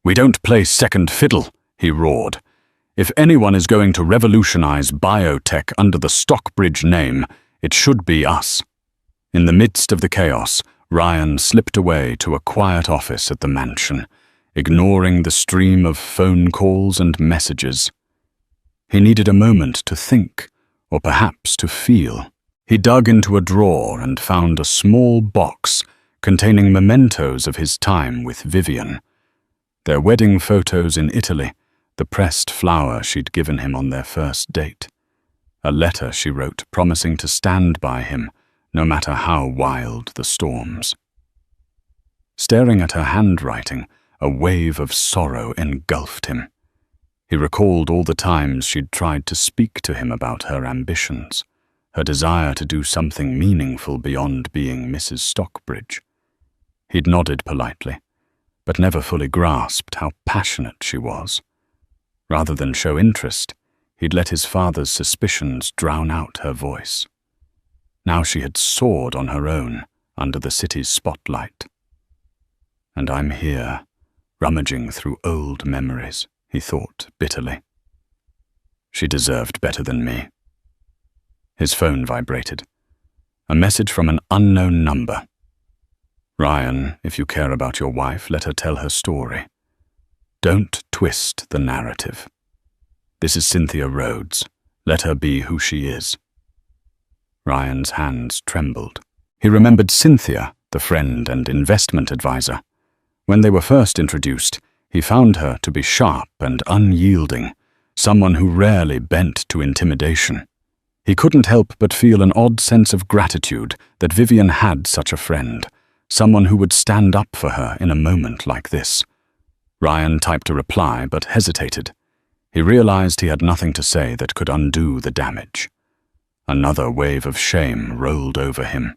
"We don't play second fiddle," he roared. "If anyone is going to revolutionize biotech under the Stockbridge name, it should be us." In the midst of the chaos, Ryan slipped away to a quiet office at the mansion, ignoring the stream of phone calls and messages. He needed a moment to think, or perhaps to feel. He dug into a drawer and found a small box containing mementos of his time with Vivian. Their wedding photos in Italy, the pressed flower she'd given him on their first date. A letter she wrote promising to stand by him, no matter how wild the storms. Staring at her handwriting, a wave of sorrow engulfed him. He recalled all the times she'd tried to speak to him about her ambitions, her desire to do something meaningful beyond being Mrs. Stockbridge. He'd nodded politely, but never fully grasped how passionate she was. Rather than show interest, he'd let his father's suspicions drown out her voice. Now she had soared on her own under the city's spotlight. And I'm here, rummaging through old memories, he thought bitterly. She deserved better than me. His phone vibrated. A message from an unknown number. Ryan, if you care about your wife, let her tell her story. Don't twist the narrative. This is Cynthia Rhodes. Let her be who she is. Ryan's hands trembled. He remembered Cynthia, the friend and investment advisor. When they were first introduced, he found her to be sharp and unyielding, someone who rarely bent to intimidation. He couldn't help but feel an odd sense of gratitude that Vivian had such a friend, someone who would stand up for her in a moment like this. Ryan typed a reply but hesitated. He realized he had nothing to say that could undo the damage. Another wave of shame rolled over him.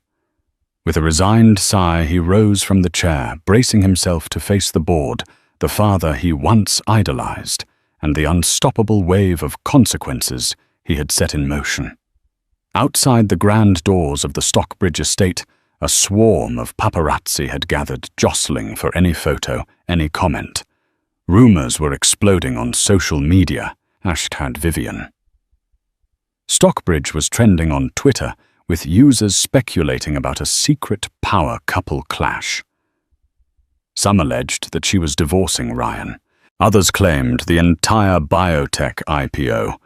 With a resigned sigh, he rose from the chair, bracing himself to face the board, the father he once idolized, and the unstoppable wave of consequences he had set in motion. Outside the grand doors of the Stockbridge estate, a swarm of paparazzi had gathered, jostling for any photo, any comment. Rumors were exploding on social media, #Vivian. Stockbridge was trending on Twitter, with users speculating about a secret power couple clash. Some alleged that she was divorcing Ryan. Others claimed the entire biotech IPO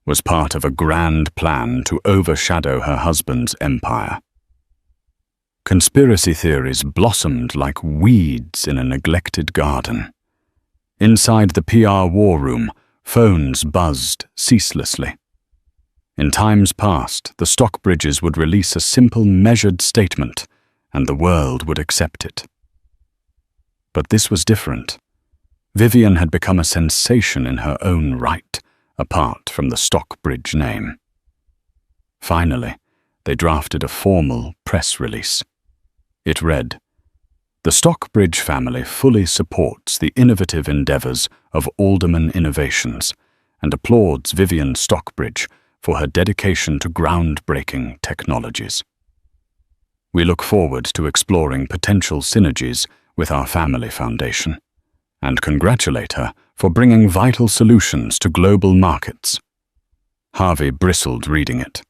was part of a grand plan to overshadow her husband's empire. Conspiracy theories blossomed like weeds in a neglected garden. Inside the PR war room, phones buzzed ceaselessly. In times past, the Stockbridges would release a simple, measured statement, and the world would accept it. But this was different. Vivian had become a sensation in her own right, apart from the Stockbridge name. Finally, they drafted a formal press release. It read, "The Stockbridge family fully supports the innovative endeavors of Alderman Innovations and applauds Vivian Stockbridge for her dedication to groundbreaking technologies. We look forward to exploring potential synergies with our family foundation and congratulate her for bringing vital solutions to global markets." Harvey bristled reading it.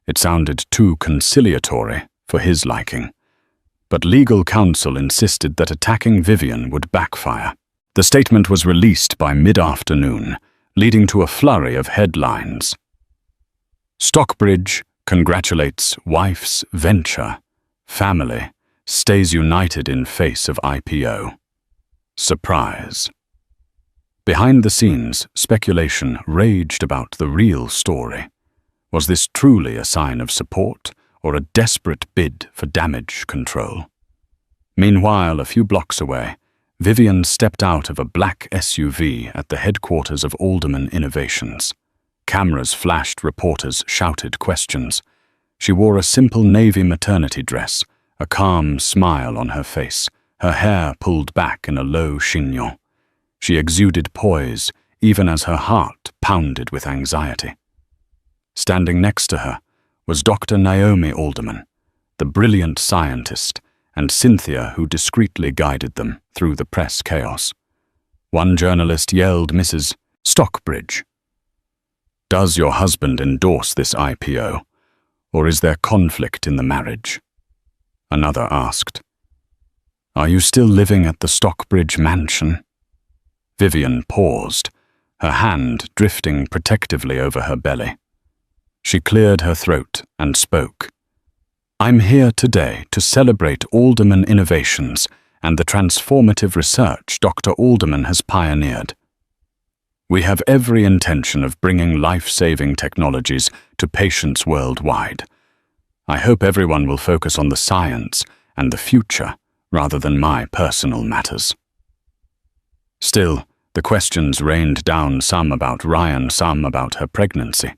It sounded too conciliatory for his liking. But legal counsel insisted that attacking Vivian would backfire. The statement was released by mid-afternoon, leading to a flurry of headlines. Stockbridge congratulates wife's venture. Family stays united in face of IPO. Surprise. Behind the scenes, speculation raged about the real story. Was this truly a sign of support or a desperate bid for damage control? Meanwhile, a few blocks away, Vivian stepped out of a black SUV at the headquarters of Alderman Innovations. Cameras flashed, reporters shouted questions. She wore a simple navy maternity dress, a calm smile on her face, her hair pulled back in a low chignon. She exuded poise, even as her heart pounded with anxiety. Standing next to her was Dr. Naomi Alderman, the brilliant scientist, and Cynthia, who discreetly guided them through the press chaos. One journalist yelled, "Mrs. Stockbridge, does your husband endorse this IPO, or is there conflict in the marriage?" Another asked, "Are you still living at the Stockbridge mansion?" Vivian paused, her hand drifting protectively over her belly. She cleared her throat and spoke. "I'm here today to celebrate Alderman Innovations and the transformative research Dr. Alderman has pioneered. We have every intention of bringing life-saving technologies to patients worldwide. I hope everyone will focus on the science and the future rather than my personal matters. Still, the questions rained down, some about Ryan, some about her pregnancy.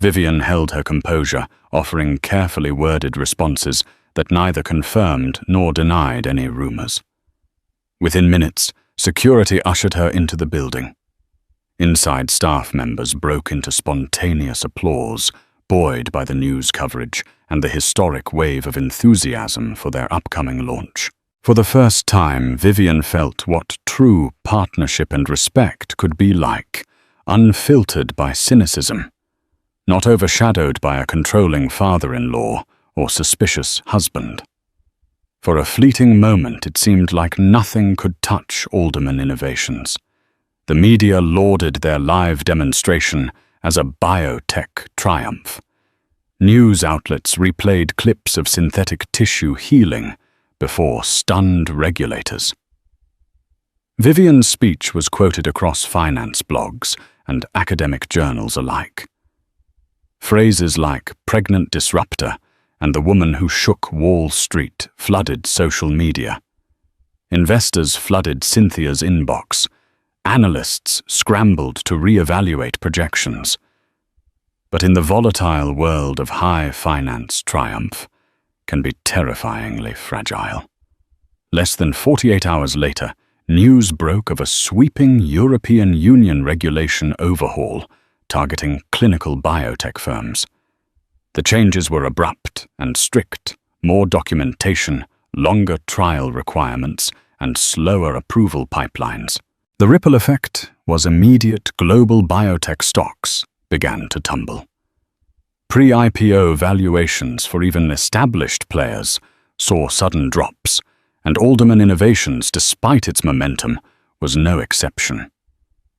Vivian held her composure, offering carefully worded responses that neither confirmed nor denied any rumors. Within minutes, security ushered her into the building. Inside, staff members broke into spontaneous applause, buoyed by the news coverage and the historic wave of enthusiasm for their upcoming launch. For the first time, Vivian felt what true partnership and respect could be like, unfiltered by cynicism, not overshadowed by a controlling father-in-law or suspicious husband. For a fleeting moment, it seemed like nothing could touch Alderman Innovations. The media lauded their live demonstration as a biotech triumph. News outlets replayed clips of synthetic tissue healing before stunned regulators. Vivian's speech was quoted across finance blogs and academic journals alike. Phrases like pregnant disruptor and the woman who shook Wall Street flooded social media. Investors flooded Cynthia's inbox. Analysts scrambled to re-evaluate projections. But in the volatile world of high finance, triumph can be terrifyingly fragile. Less than 48 hours later, news broke of a sweeping European Union regulation overhaul targeting clinical biotech firms. The changes were abrupt and strict, more documentation, longer trial requirements, and slower approval pipelines. The ripple effect was immediate. Global biotech stocks began to tumble. Pre-IPO valuations for even established players saw sudden drops, and Alderman Innovations, despite its momentum, was no exception.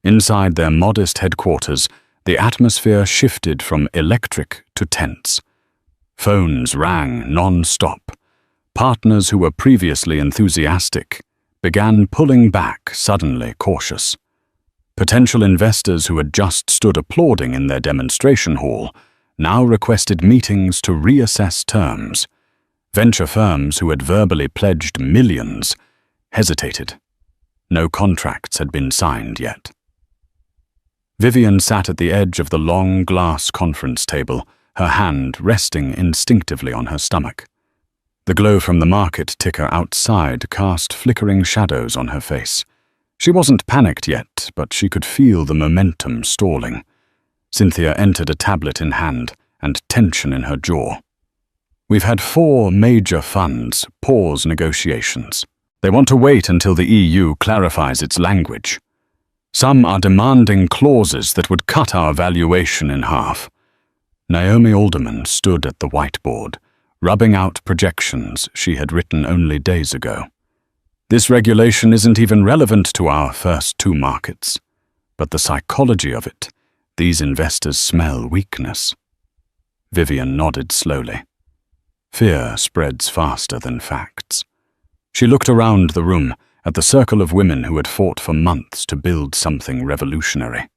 Inside their modest headquarters, the atmosphere shifted from electric to tense. Phones rang non-stop. Partners who were previously enthusiastic began pulling back, suddenly cautious. Potential investors who had just stood applauding in their demonstration hall now requested meetings to reassess terms. Venture firms who had verbally pledged millions hesitated. No contracts had been signed yet. Vivian sat at the edge of the long glass conference table, her hand resting instinctively on her stomach. The glow from the market ticker outside cast flickering shadows on her face. She wasn't panicked yet, but she could feel the momentum stalling. Cynthia entered, a tablet in hand, and tension in her jaw. We've had 4 major funds pause negotiations. They want to wait until the EU clarifies its language. Some are demanding clauses that would cut our valuation in half. Naomi Alderman stood at the whiteboard, rubbing out projections she had written only days ago. This regulation isn't even relevant to our first 2 markets, but the psychology of it, these investors smell weakness. Vivian nodded slowly. Fear spreads faster than facts. She looked around the room at the circle of women who had fought for months to build something revolutionary.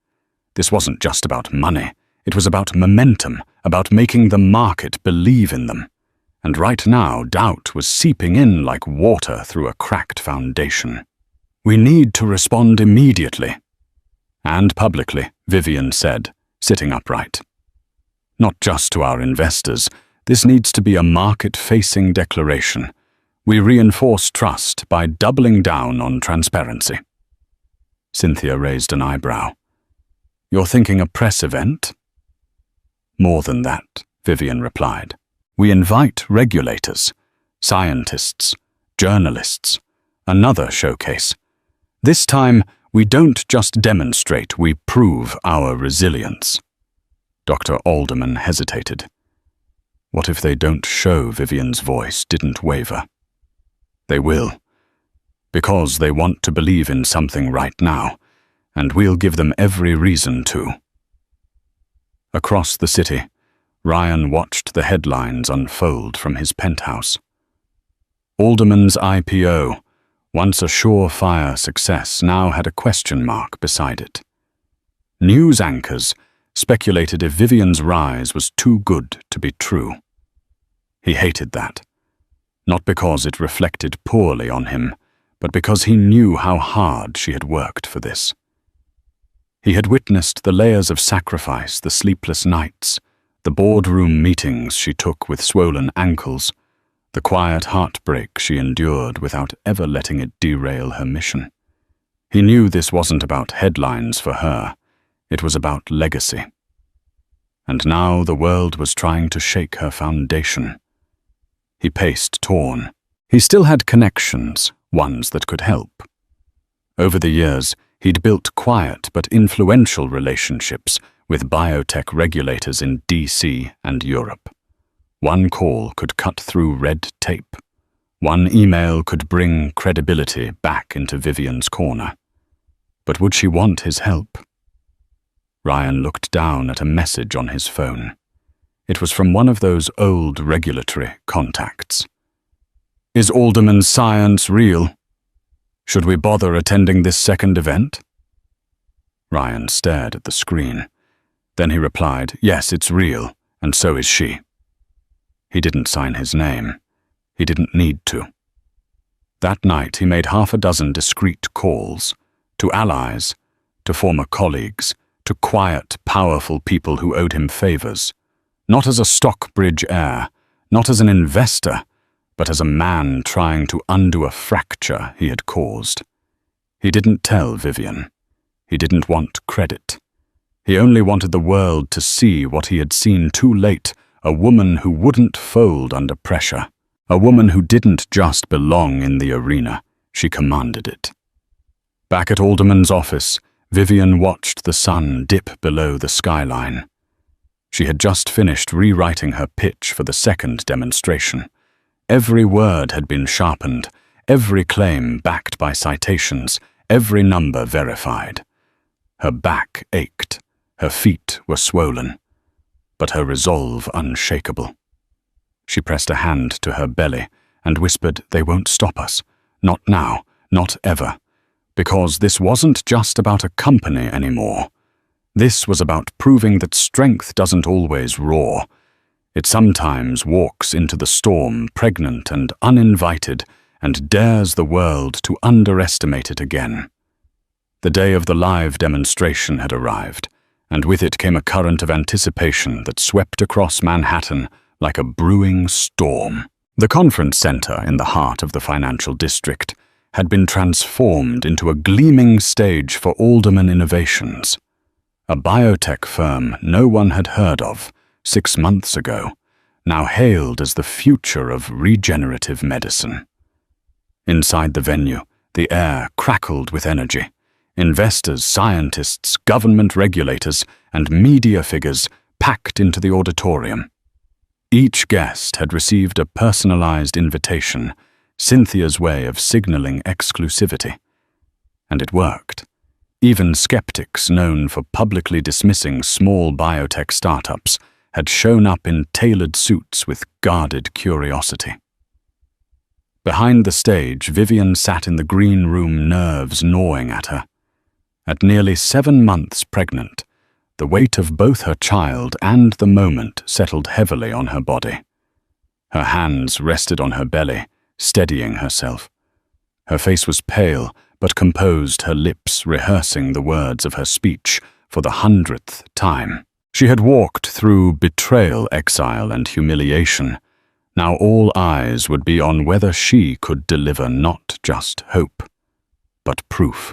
This wasn't just about money. It was about momentum, about making the market believe in them. And right now, doubt was seeping in like water through a cracked foundation. We need to respond immediately. And publicly, Vivian said, sitting upright. Not just to our investors, this needs to be a market-facing declaration. We reinforce trust by doubling down on transparency. Cynthia raised an eyebrow. You're thinking a press event? More than that, Vivian replied. We invite regulators, scientists, journalists, another showcase. This time, we don't just demonstrate, we prove our resilience. Dr. Alderman hesitated. What if they don't show? Vivian's voice didn't waver. They will, because they want to believe in something right now, and we'll give them every reason to. Across the city, Ryan watched the headlines unfold from his penthouse. Alderman's IPO, Once a surefire success now had a question mark beside it. News anchors speculated if Vivian's rise was too good to be true. He hated that, not because it reflected poorly on him, but because he knew how hard she had worked for this. He had witnessed the layers of sacrifice, the sleepless nights, the boardroom meetings she took with swollen ankles, the quiet heartbreak she endured without ever letting it derail her mission. He knew this wasn't about headlines for her, it was about legacy. And now the world was trying to shake her foundation. He paced, torn. He still had connections, ones that could help. Over the years, he'd built quiet but influential relationships with biotech regulators in DC and Europe. One call could cut through red tape. One email could bring credibility back into Vivian's corner. But would she want his help? Ryan looked down at a message on his phone. It was from one of those old regulatory contacts. "Is Alderman's science real? Should we bother attending this second event?" Ryan stared at the screen. Then he replied, "Yes, it's real, and so is she." He didn't sign his name. He didn't need to. That night he made 6 discreet calls, to allies, to former colleagues, to quiet, powerful people who owed him favors, not as a Stockbridge heir, not as an investor, but as a man trying to undo a fracture he had caused. He didn't tell Vivian. He didn't want credit. He only wanted the world to see what he had seen too late, a woman who wouldn't fold under pressure, a woman who didn't just belong in the arena, she commanded it. Back at Alderman's office, Vivian watched the sun dip below the skyline. She had just finished rewriting her pitch for the second demonstration. Every word had been sharpened, every claim backed by citations, every number verified. Her back ached, her feet were swollen, but her resolve unshakable. She pressed a hand to her belly and whispered, "They won't stop us. Not now, not ever. Because this wasn't just about a company anymore. This was about proving that strength doesn't always roar. It sometimes walks into the storm pregnant and uninvited and dares the world to underestimate it again." The day of the live demonstration had arrived, and with it came a current of anticipation that swept across Manhattan like a brewing storm. The conference center in the heart of the financial district had been transformed into a gleaming stage for alderman innovations. A biotech firm no one had heard of 6 months ago, now hailed as the future of regenerative medicine. Inside the venue, the air crackled with energy. Investors, scientists, government regulators, and media figures packed into the auditorium. Each guest had received a personalized invitation, Cynthia's way of signaling exclusivity. And it worked. Even skeptics known for publicly dismissing small biotech startups had shown up in tailored suits with guarded curiosity. Behind the stage, Vivian sat in the green room, nerves gnawing at her. At nearly 7 months pregnant, the weight of both her child and the moment settled heavily on her body. Her hands rested on her belly, steadying herself. Her face was pale, but composed, her lips rehearsing the words of her speech for the 100th time. She had walked through betrayal, exile, and humiliation. Now all eyes would be on whether she could deliver not just hope, but proof.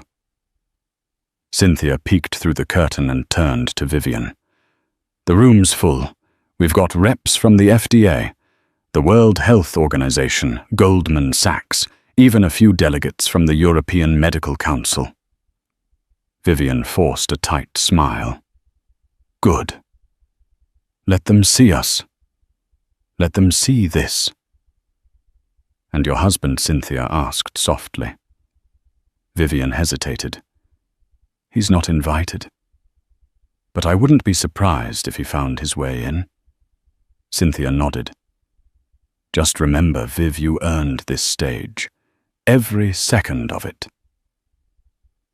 Cynthia peeked through the curtain and turned to Vivian. "The room's full. We've got reps from the FDA, the World Health Organization, Goldman Sachs, even a few delegates from the European Medical Council." Vivian forced a tight smile. "Good. Let them see us. Let them see this." "And your husband?" Cynthia asked softly. Vivian hesitated. "He's not invited. But I wouldn't be surprised if he found his way in." Cynthia nodded. "Just remember, Viv, you earned this stage. every second of it.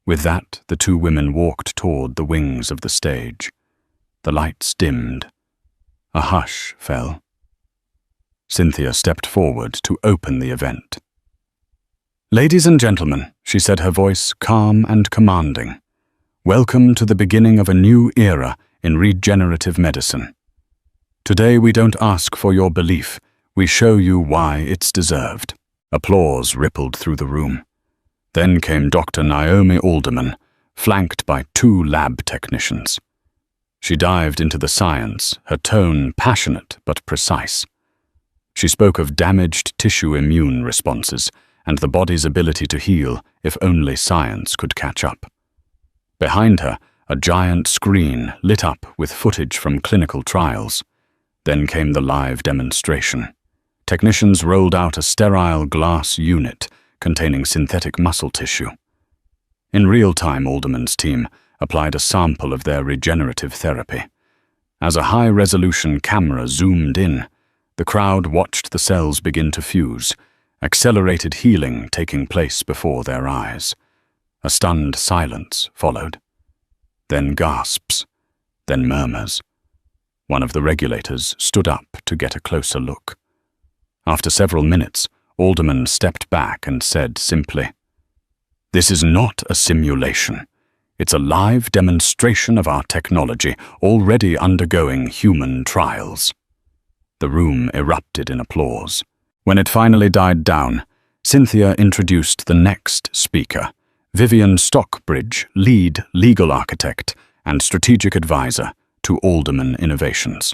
With that, the two women walked toward the wings of the stage. The lights dimmed. A hush fell. Cynthia stepped forward to open the event. "Ladies and gentlemen," she said, her voice calm and commanding, "welcome to the beginning of a new era in regenerative medicine. Today we don't ask for your belief, we show you why it's deserved." Applause rippled through the room. Then came Dr. Naomi Alderman, flanked by two lab technicians. She dived into the science, her tone passionate but precise. She spoke of damaged tissue immune responses and the body's ability to heal if only science could catch up. Behind her, a giant screen lit up with footage from clinical trials. Then came the live demonstration. Technicians rolled out a sterile glass unit containing synthetic muscle tissue. In real time, Alderman's team applied a sample of their regenerative therapy. As a high-resolution camera zoomed in, the crowd watched the cells begin to fuse, accelerated healing taking place before their eyes. A stunned silence followed. Then gasps, then murmurs. One of the regulators stood up to get a closer look. After several minutes, Alderman stepped back and said simply, "This is not a simulation. It's a live demonstration of our technology already undergoing human trials." The room erupted in applause. When it finally died down, Cynthia introduced the next speaker, Vivian Stockbridge, lead legal architect and strategic advisor to Alderman Innovations.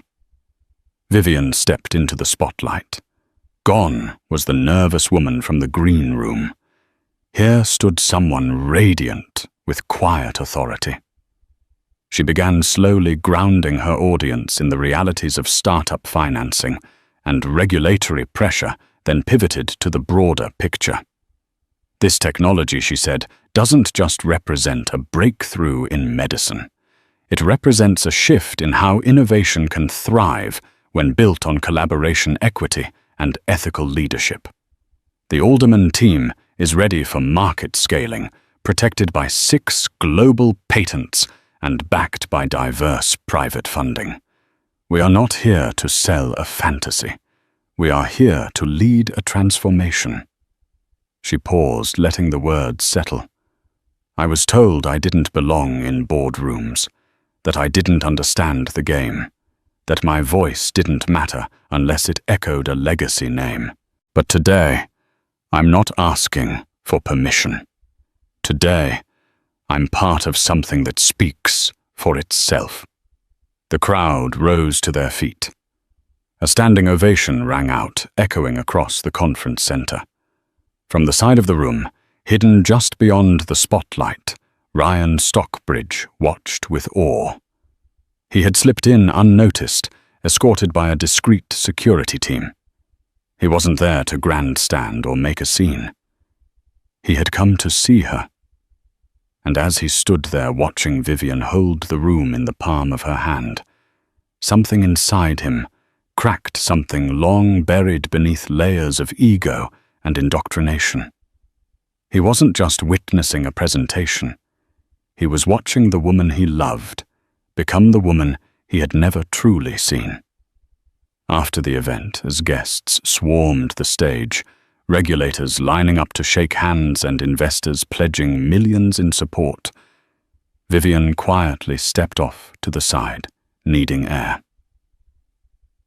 Vivian stepped into the spotlight. Gone was the nervous woman from the green room. Here stood someone radiant with quiet authority. She began slowly grounding her audience in the realities of startup financing and regulatory pressure, then pivoted to the broader picture. This technology, she said, doesn't just represent a breakthrough in medicine. It represents a shift in how innovation can thrive when built on collaboration, equity, and ethical leadership. The Alderman team is ready for market scaling, protected by 6 global patents and backed by diverse private funding. We are not here to sell a fantasy. We are here to lead a transformation. She paused, letting the words settle. I was told I didn't belong in boardrooms, that I didn't understand the game, that my voice didn't matter unless it echoed a legacy name. But today, I'm not asking for permission. Today, I'm part of something that speaks for itself. The crowd rose to their feet. A standing ovation rang out, echoing across the conference center. From the side of the room, hidden just beyond the spotlight, Ryan Stockbridge watched with awe. He had slipped in unnoticed, escorted by a discreet security team. He wasn't there to grandstand or make a scene. He had come to see her. And as he stood there watching Vivian hold the room in the palm of her hand, something inside him cracked, something long buried beneath layers of ego and indoctrination. He wasn't just witnessing a presentation. He was watching the woman he loved become the woman he had never truly seen. After the event, as guests swarmed the stage, regulators lining up to shake hands and investors pledging millions in support, Vivian quietly stepped off to the side, needing air.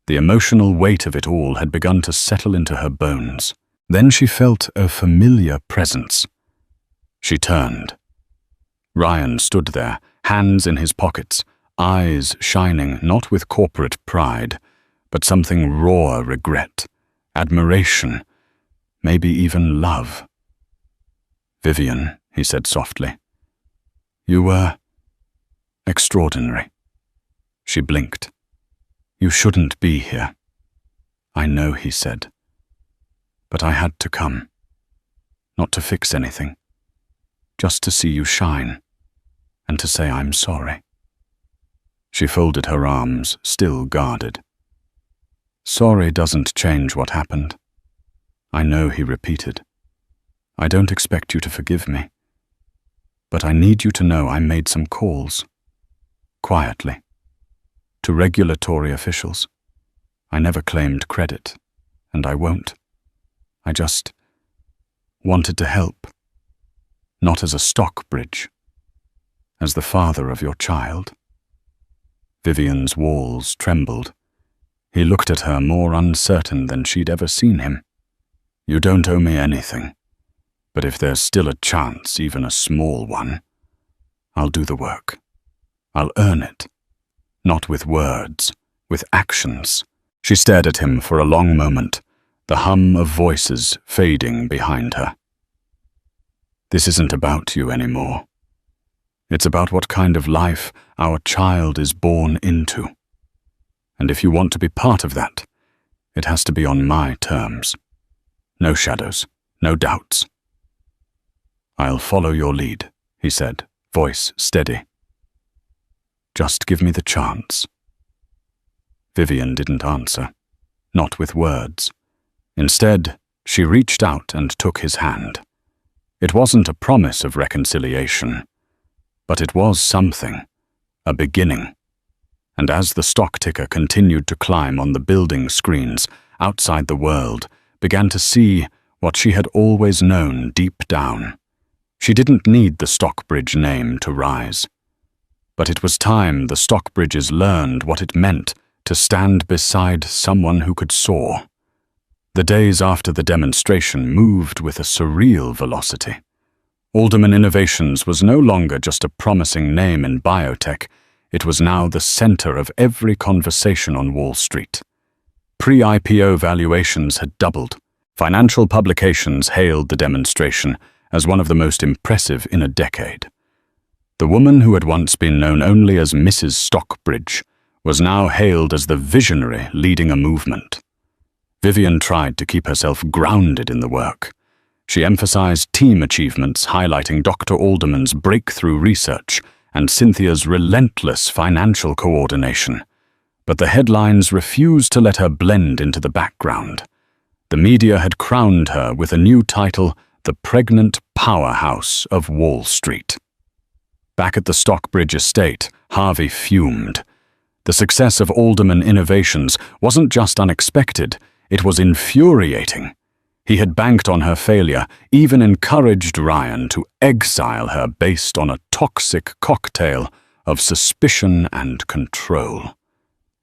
The emotional weight of it all had begun to settle into her bones. Then she felt a familiar presence. She turned. Ryan stood there, hands in his pockets, eyes shining not with corporate pride, but something raw regret, admiration, maybe even love. "Vivian," he said softly, "you were extraordinary." She blinked. "You shouldn't be here." "I know," he said, "but I had to come. Not to fix anything, just to see you shine, and to say I'm sorry." She folded her arms, still guarded. "Sorry doesn't change what happened." "I know," he repeated. I don't expect you to forgive me, but I need you to know I made some calls, quietly, to regulatory officials. I never claimed credit, and I won't. I just wanted to help, not as a stock bridge, as the father of your child." Vivian's walls trembled. He looked at her more uncertain than she'd ever seen him. "You don't owe me anything, but if there's still a chance, even a small one, I'll do the work. I'll earn it. Not with words, with actions." She stared at him for a long moment, the hum of voices fading behind her. "This isn't about you anymore. It's about what kind of life our child is born into. And if you want to be part of that, it has to be on my terms. No shadows, no doubts." "I'll follow your lead," he said, voice steady. "Just give me the chance." Vivian didn't answer, not with words. Instead, she reached out and took his hand. It wasn't a promise of reconciliation, but it was something, a beginning. And as the stock ticker continued to climb on the building screens outside the world, began to see what she had always known deep down. She didn't need the Stockbridge name to rise. But it was time the Stockbridges learned what it meant to stand beside someone who could soar. The days after the demonstration moved with a surreal velocity. Alderman Innovations was no longer just a promising name in biotech. It was now the center of every conversation on Wall Street. Pre-IPO valuations had doubled. Financial publications hailed the demonstration as one of the most impressive in a decade. The woman who had once been known only as Mrs. Stockbridge was now hailed as the visionary leading a movement. Vivian tried to keep herself grounded in the work. She emphasized team achievements, highlighting Dr. Alderman's breakthrough research and Cynthia's relentless financial coordination. But the headlines refused to let her blend into the background. The media had crowned her with a new title, the pregnant powerhouse of Wall Street. Back at the Stockbridge estate, Harvey fumed. The success of Alderman Innovations wasn't just unexpected, it was infuriating. He had banked on her failure, even encouraged Ryan to exile her based on a toxic cocktail of suspicion and control.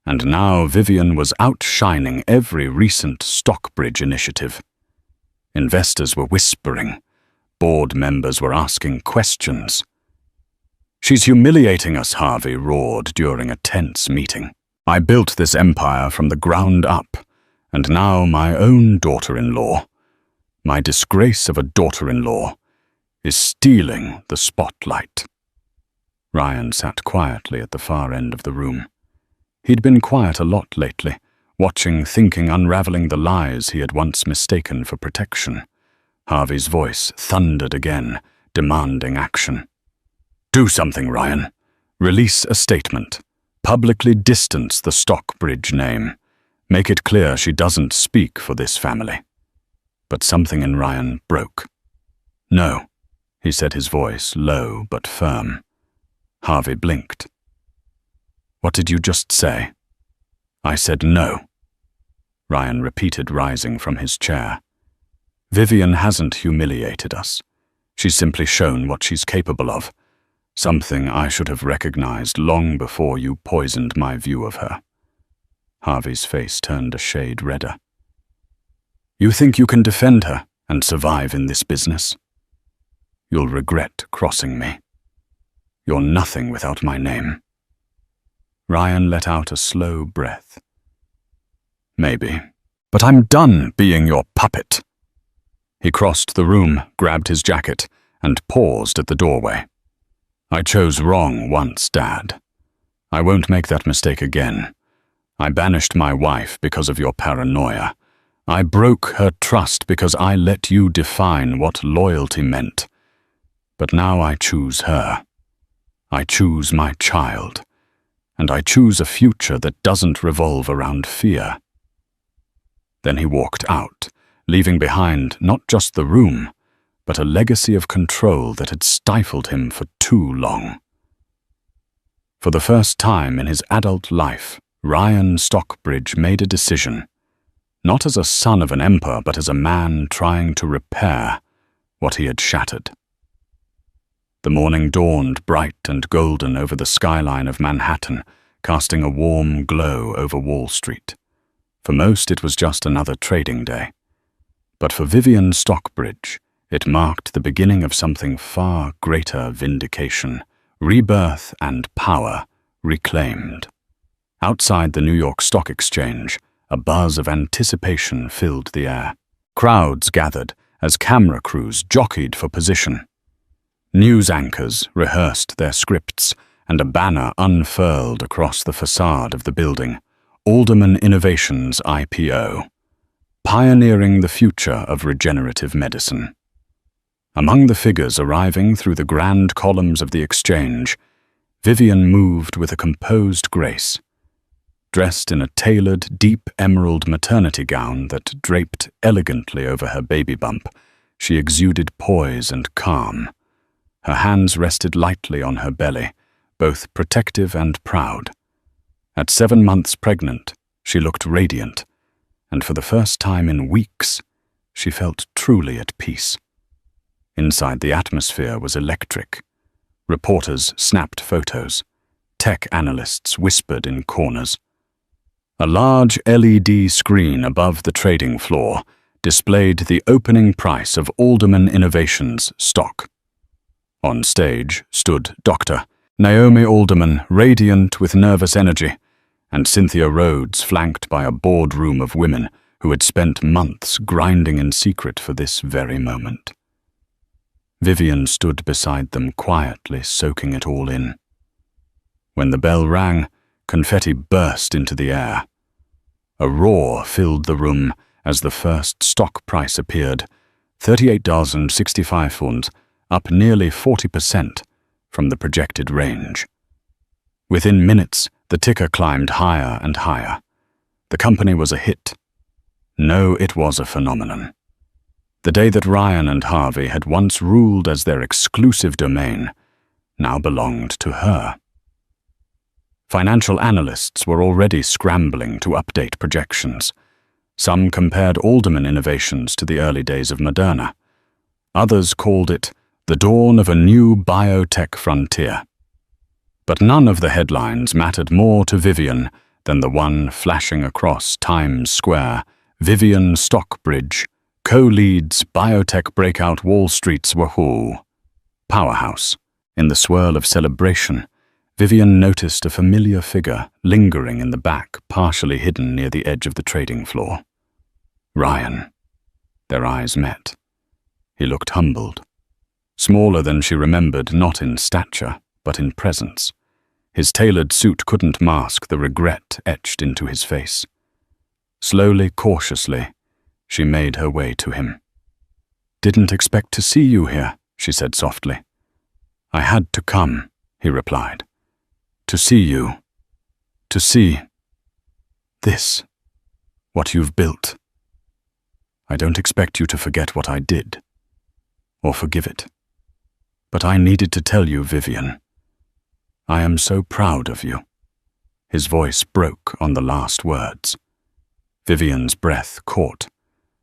And now Vivian was outshining every recent Stockbridge initiative. Investors were whispering. Board members were asking questions. "She's humiliating us," Harvey roared during a tense meeting. "I built this empire from the ground up, and now my own daughter-in-law, my disgrace of a daughter-in-law, is stealing the spotlight." Ryan sat quietly at the far end of the room. He'd been quiet a lot lately, watching, thinking, unraveling the lies he had once mistaken for protection. Harvey's voice thundered again, demanding action. "Do something, Ryan. Release a statement. Publicly distance the Stockbridge name. Make it clear she doesn't speak for this family." But something in Ryan broke. "No," he said, his voice low but firm. Harvey blinked. "What did you just say?" "I said no," Ryan repeated, rising from his chair. "Vivian hasn't humiliated us. She's simply shown what she's capable of. Something I should have recognized long before you poisoned my view of her." Harvey's face turned a shade redder. "You think you can defend her and survive in this business? You'll regret crossing me. You're nothing without my name." Ryan let out a slow breath. "Maybe, but I'm done being your puppet." He crossed the room, grabbed his jacket, and paused at the doorway. "I chose wrong once, Dad. I won't make that mistake again. I banished my wife because of your paranoia. I broke her trust because I let you define what loyalty meant. But now I choose her. I choose my child. And I choose a future that doesn't revolve around fear." Then he walked out, leaving behind not just the room, but a legacy of control that had stifled him for too long. For the first time in his adult life, Ryan Stockbridge made a decision, not as a son of an emperor, but as a man trying to repair what he had shattered. The morning dawned bright and golden over the skyline of Manhattan, casting a warm glow over Wall Street. For most, it was just another trading day. But for Vivian Stockbridge, it marked the beginning of something far greater: vindication, rebirth, and power reclaimed. Outside the New York Stock Exchange, a buzz of anticipation filled the air. Crowds gathered as camera crews jockeyed for position. News anchors rehearsed their scripts, and a banner unfurled across the facade of the building: Alderman Innovations IPO, pioneering the future of regenerative medicine. Among the figures arriving through the grand columns of the exchange, Vivian moved with a composed grace. Dressed in a tailored, deep emerald maternity gown that draped elegantly over her baby bump, she exuded poise and calm. Her hands rested lightly on her belly, both protective and proud. At 7 months pregnant, she looked radiant, and for the first time in weeks, she felt truly at peace. Inside, the atmosphere was electric. Reporters snapped photos. Tech analysts whispered in corners. A large LED screen above the trading floor displayed the opening price of Alderman Innovations stock. On stage stood Dr. Naomi Alderman, radiant with nervous energy, and Cynthia Rhodes, flanked by a boardroom of women who had spent months grinding in secret for this very moment. Vivian stood beside them quietly, soaking it all in. When the bell rang, confetti burst into the air. A roar filled the room as the first stock price appeared: $38.65, up nearly 40% from the projected range. Within minutes, the ticker climbed higher and higher. The company was a hit. No, it was a phenomenon. The day that Ryan and Harvey had once ruled as their exclusive domain now belonged to her. Financial analysts were already scrambling to update projections. Some compared Alderman Innovations to the early days of Moderna. Others called it the dawn of a new biotech frontier. But none of the headlines mattered more to Vivian than the one flashing across Times Square: Vivian Stockbridge co-leads biotech breakout Wall Street's wahoo powerhouse. In the swirl of celebration, Vivian noticed a familiar figure lingering in the back, partially hidden near the edge of the trading floor. Ryan. Their eyes met. He looked humbled. Smaller than she remembered, not in stature, but in presence. His tailored suit couldn't mask the regret etched into his face. Slowly, cautiously, she made her way to him. "Didn't expect to see you here," she said softly. "I had to come," he replied. "To see you. To see this. What you've built. I don't expect you to forget what I did, or forgive it. But I needed to tell you, Vivian. I am so proud of you." His voice broke on the last words. Vivian's breath caught.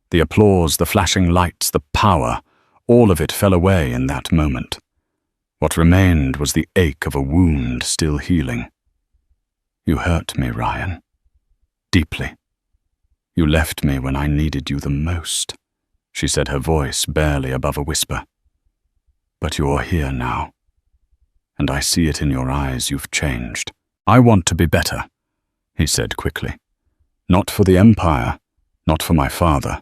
The applause, the flashing lights, the power, all of it fell away in that moment. What remained was the ache of a wound still healing. "You hurt me, Ryan. Deeply. You left me when I needed you the most," she said, her voice barely above a whisper. "But you're here now, and I see it in your eyes. You've changed." "I want to be better," he said quickly. "Not for the empire, not for my father.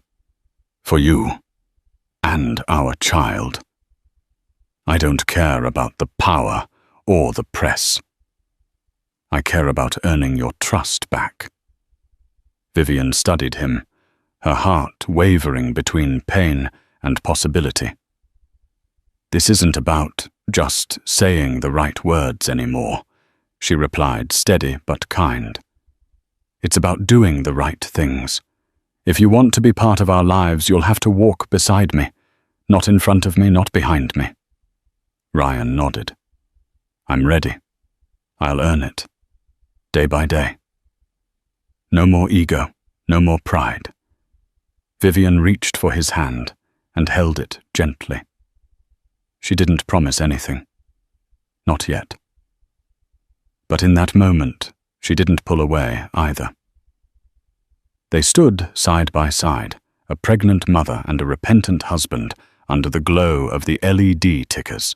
For you, and our child. I don't care about the power or the press. I care about earning your trust back." Vivian studied him, her heart wavering between pain and possibility. "This isn't about just saying the right words anymore," she replied, steady but kind. "It's about doing the right things. If you want to be part of our lives, you'll have to walk beside me, Not in front of me, not behind me. Ryan nodded. I'm ready. I'll earn it. Day by day. No more ego, no more pride. Vivian reached for his hand and held it gently. She didn't promise anything. Not yet. But in that moment, she didn't pull away either. They stood side by side, a pregnant mother and a repentant husband, under the glow of the LED tickers.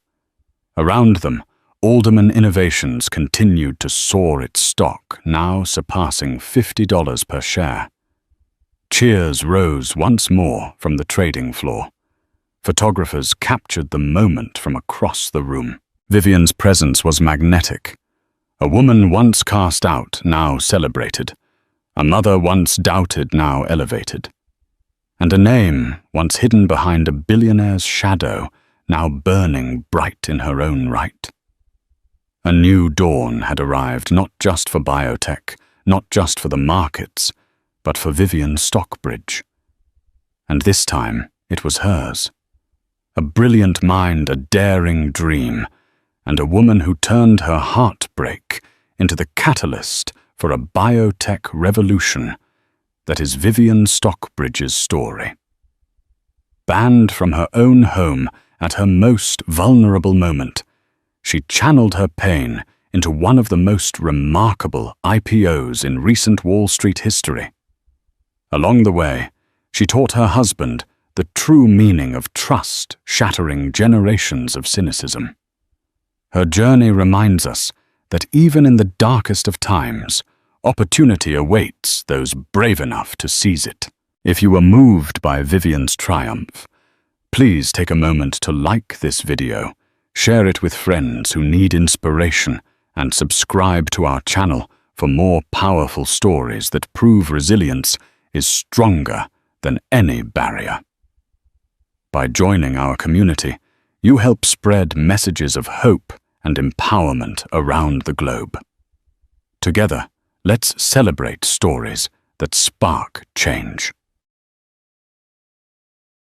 Around them, Alderman Innovations continued to soar its stock, now surpassing $50 per share. Cheers rose once more from the trading floor. Photographers captured the moment from across the room. Vivian's presence was magnetic. A woman once cast out, now celebrated. A mother once doubted, now elevated. And a name, once hidden behind a billionaire's shadow, now burning bright in her own right. A new dawn had arrived, not just for biotech, not just for the markets, but for Vivian Stockbridge. And this time, it was hers. A brilliant mind, a daring dream, and a woman who turned her heartbreak into the catalyst for a biotech revolution that is Vivian Stockbridge's story. Banned from her own home at her most vulnerable moment, she channeled her pain into one of the most remarkable IPOs in recent Wall Street history. Along the way, she taught her husband the true meaning of trust, shattering generations of cynicism. Her journey reminds us that even in the darkest of times, opportunity awaits those brave enough to seize it. If you were moved by Vivian's triumph, please take a moment to like this video, share it with friends who need inspiration, and subscribe to our channel for more powerful stories that prove resilience is stronger than any barrier. By joining our community, you help spread messages of hope and empowerment around the globe. Together, let's celebrate stories that spark change.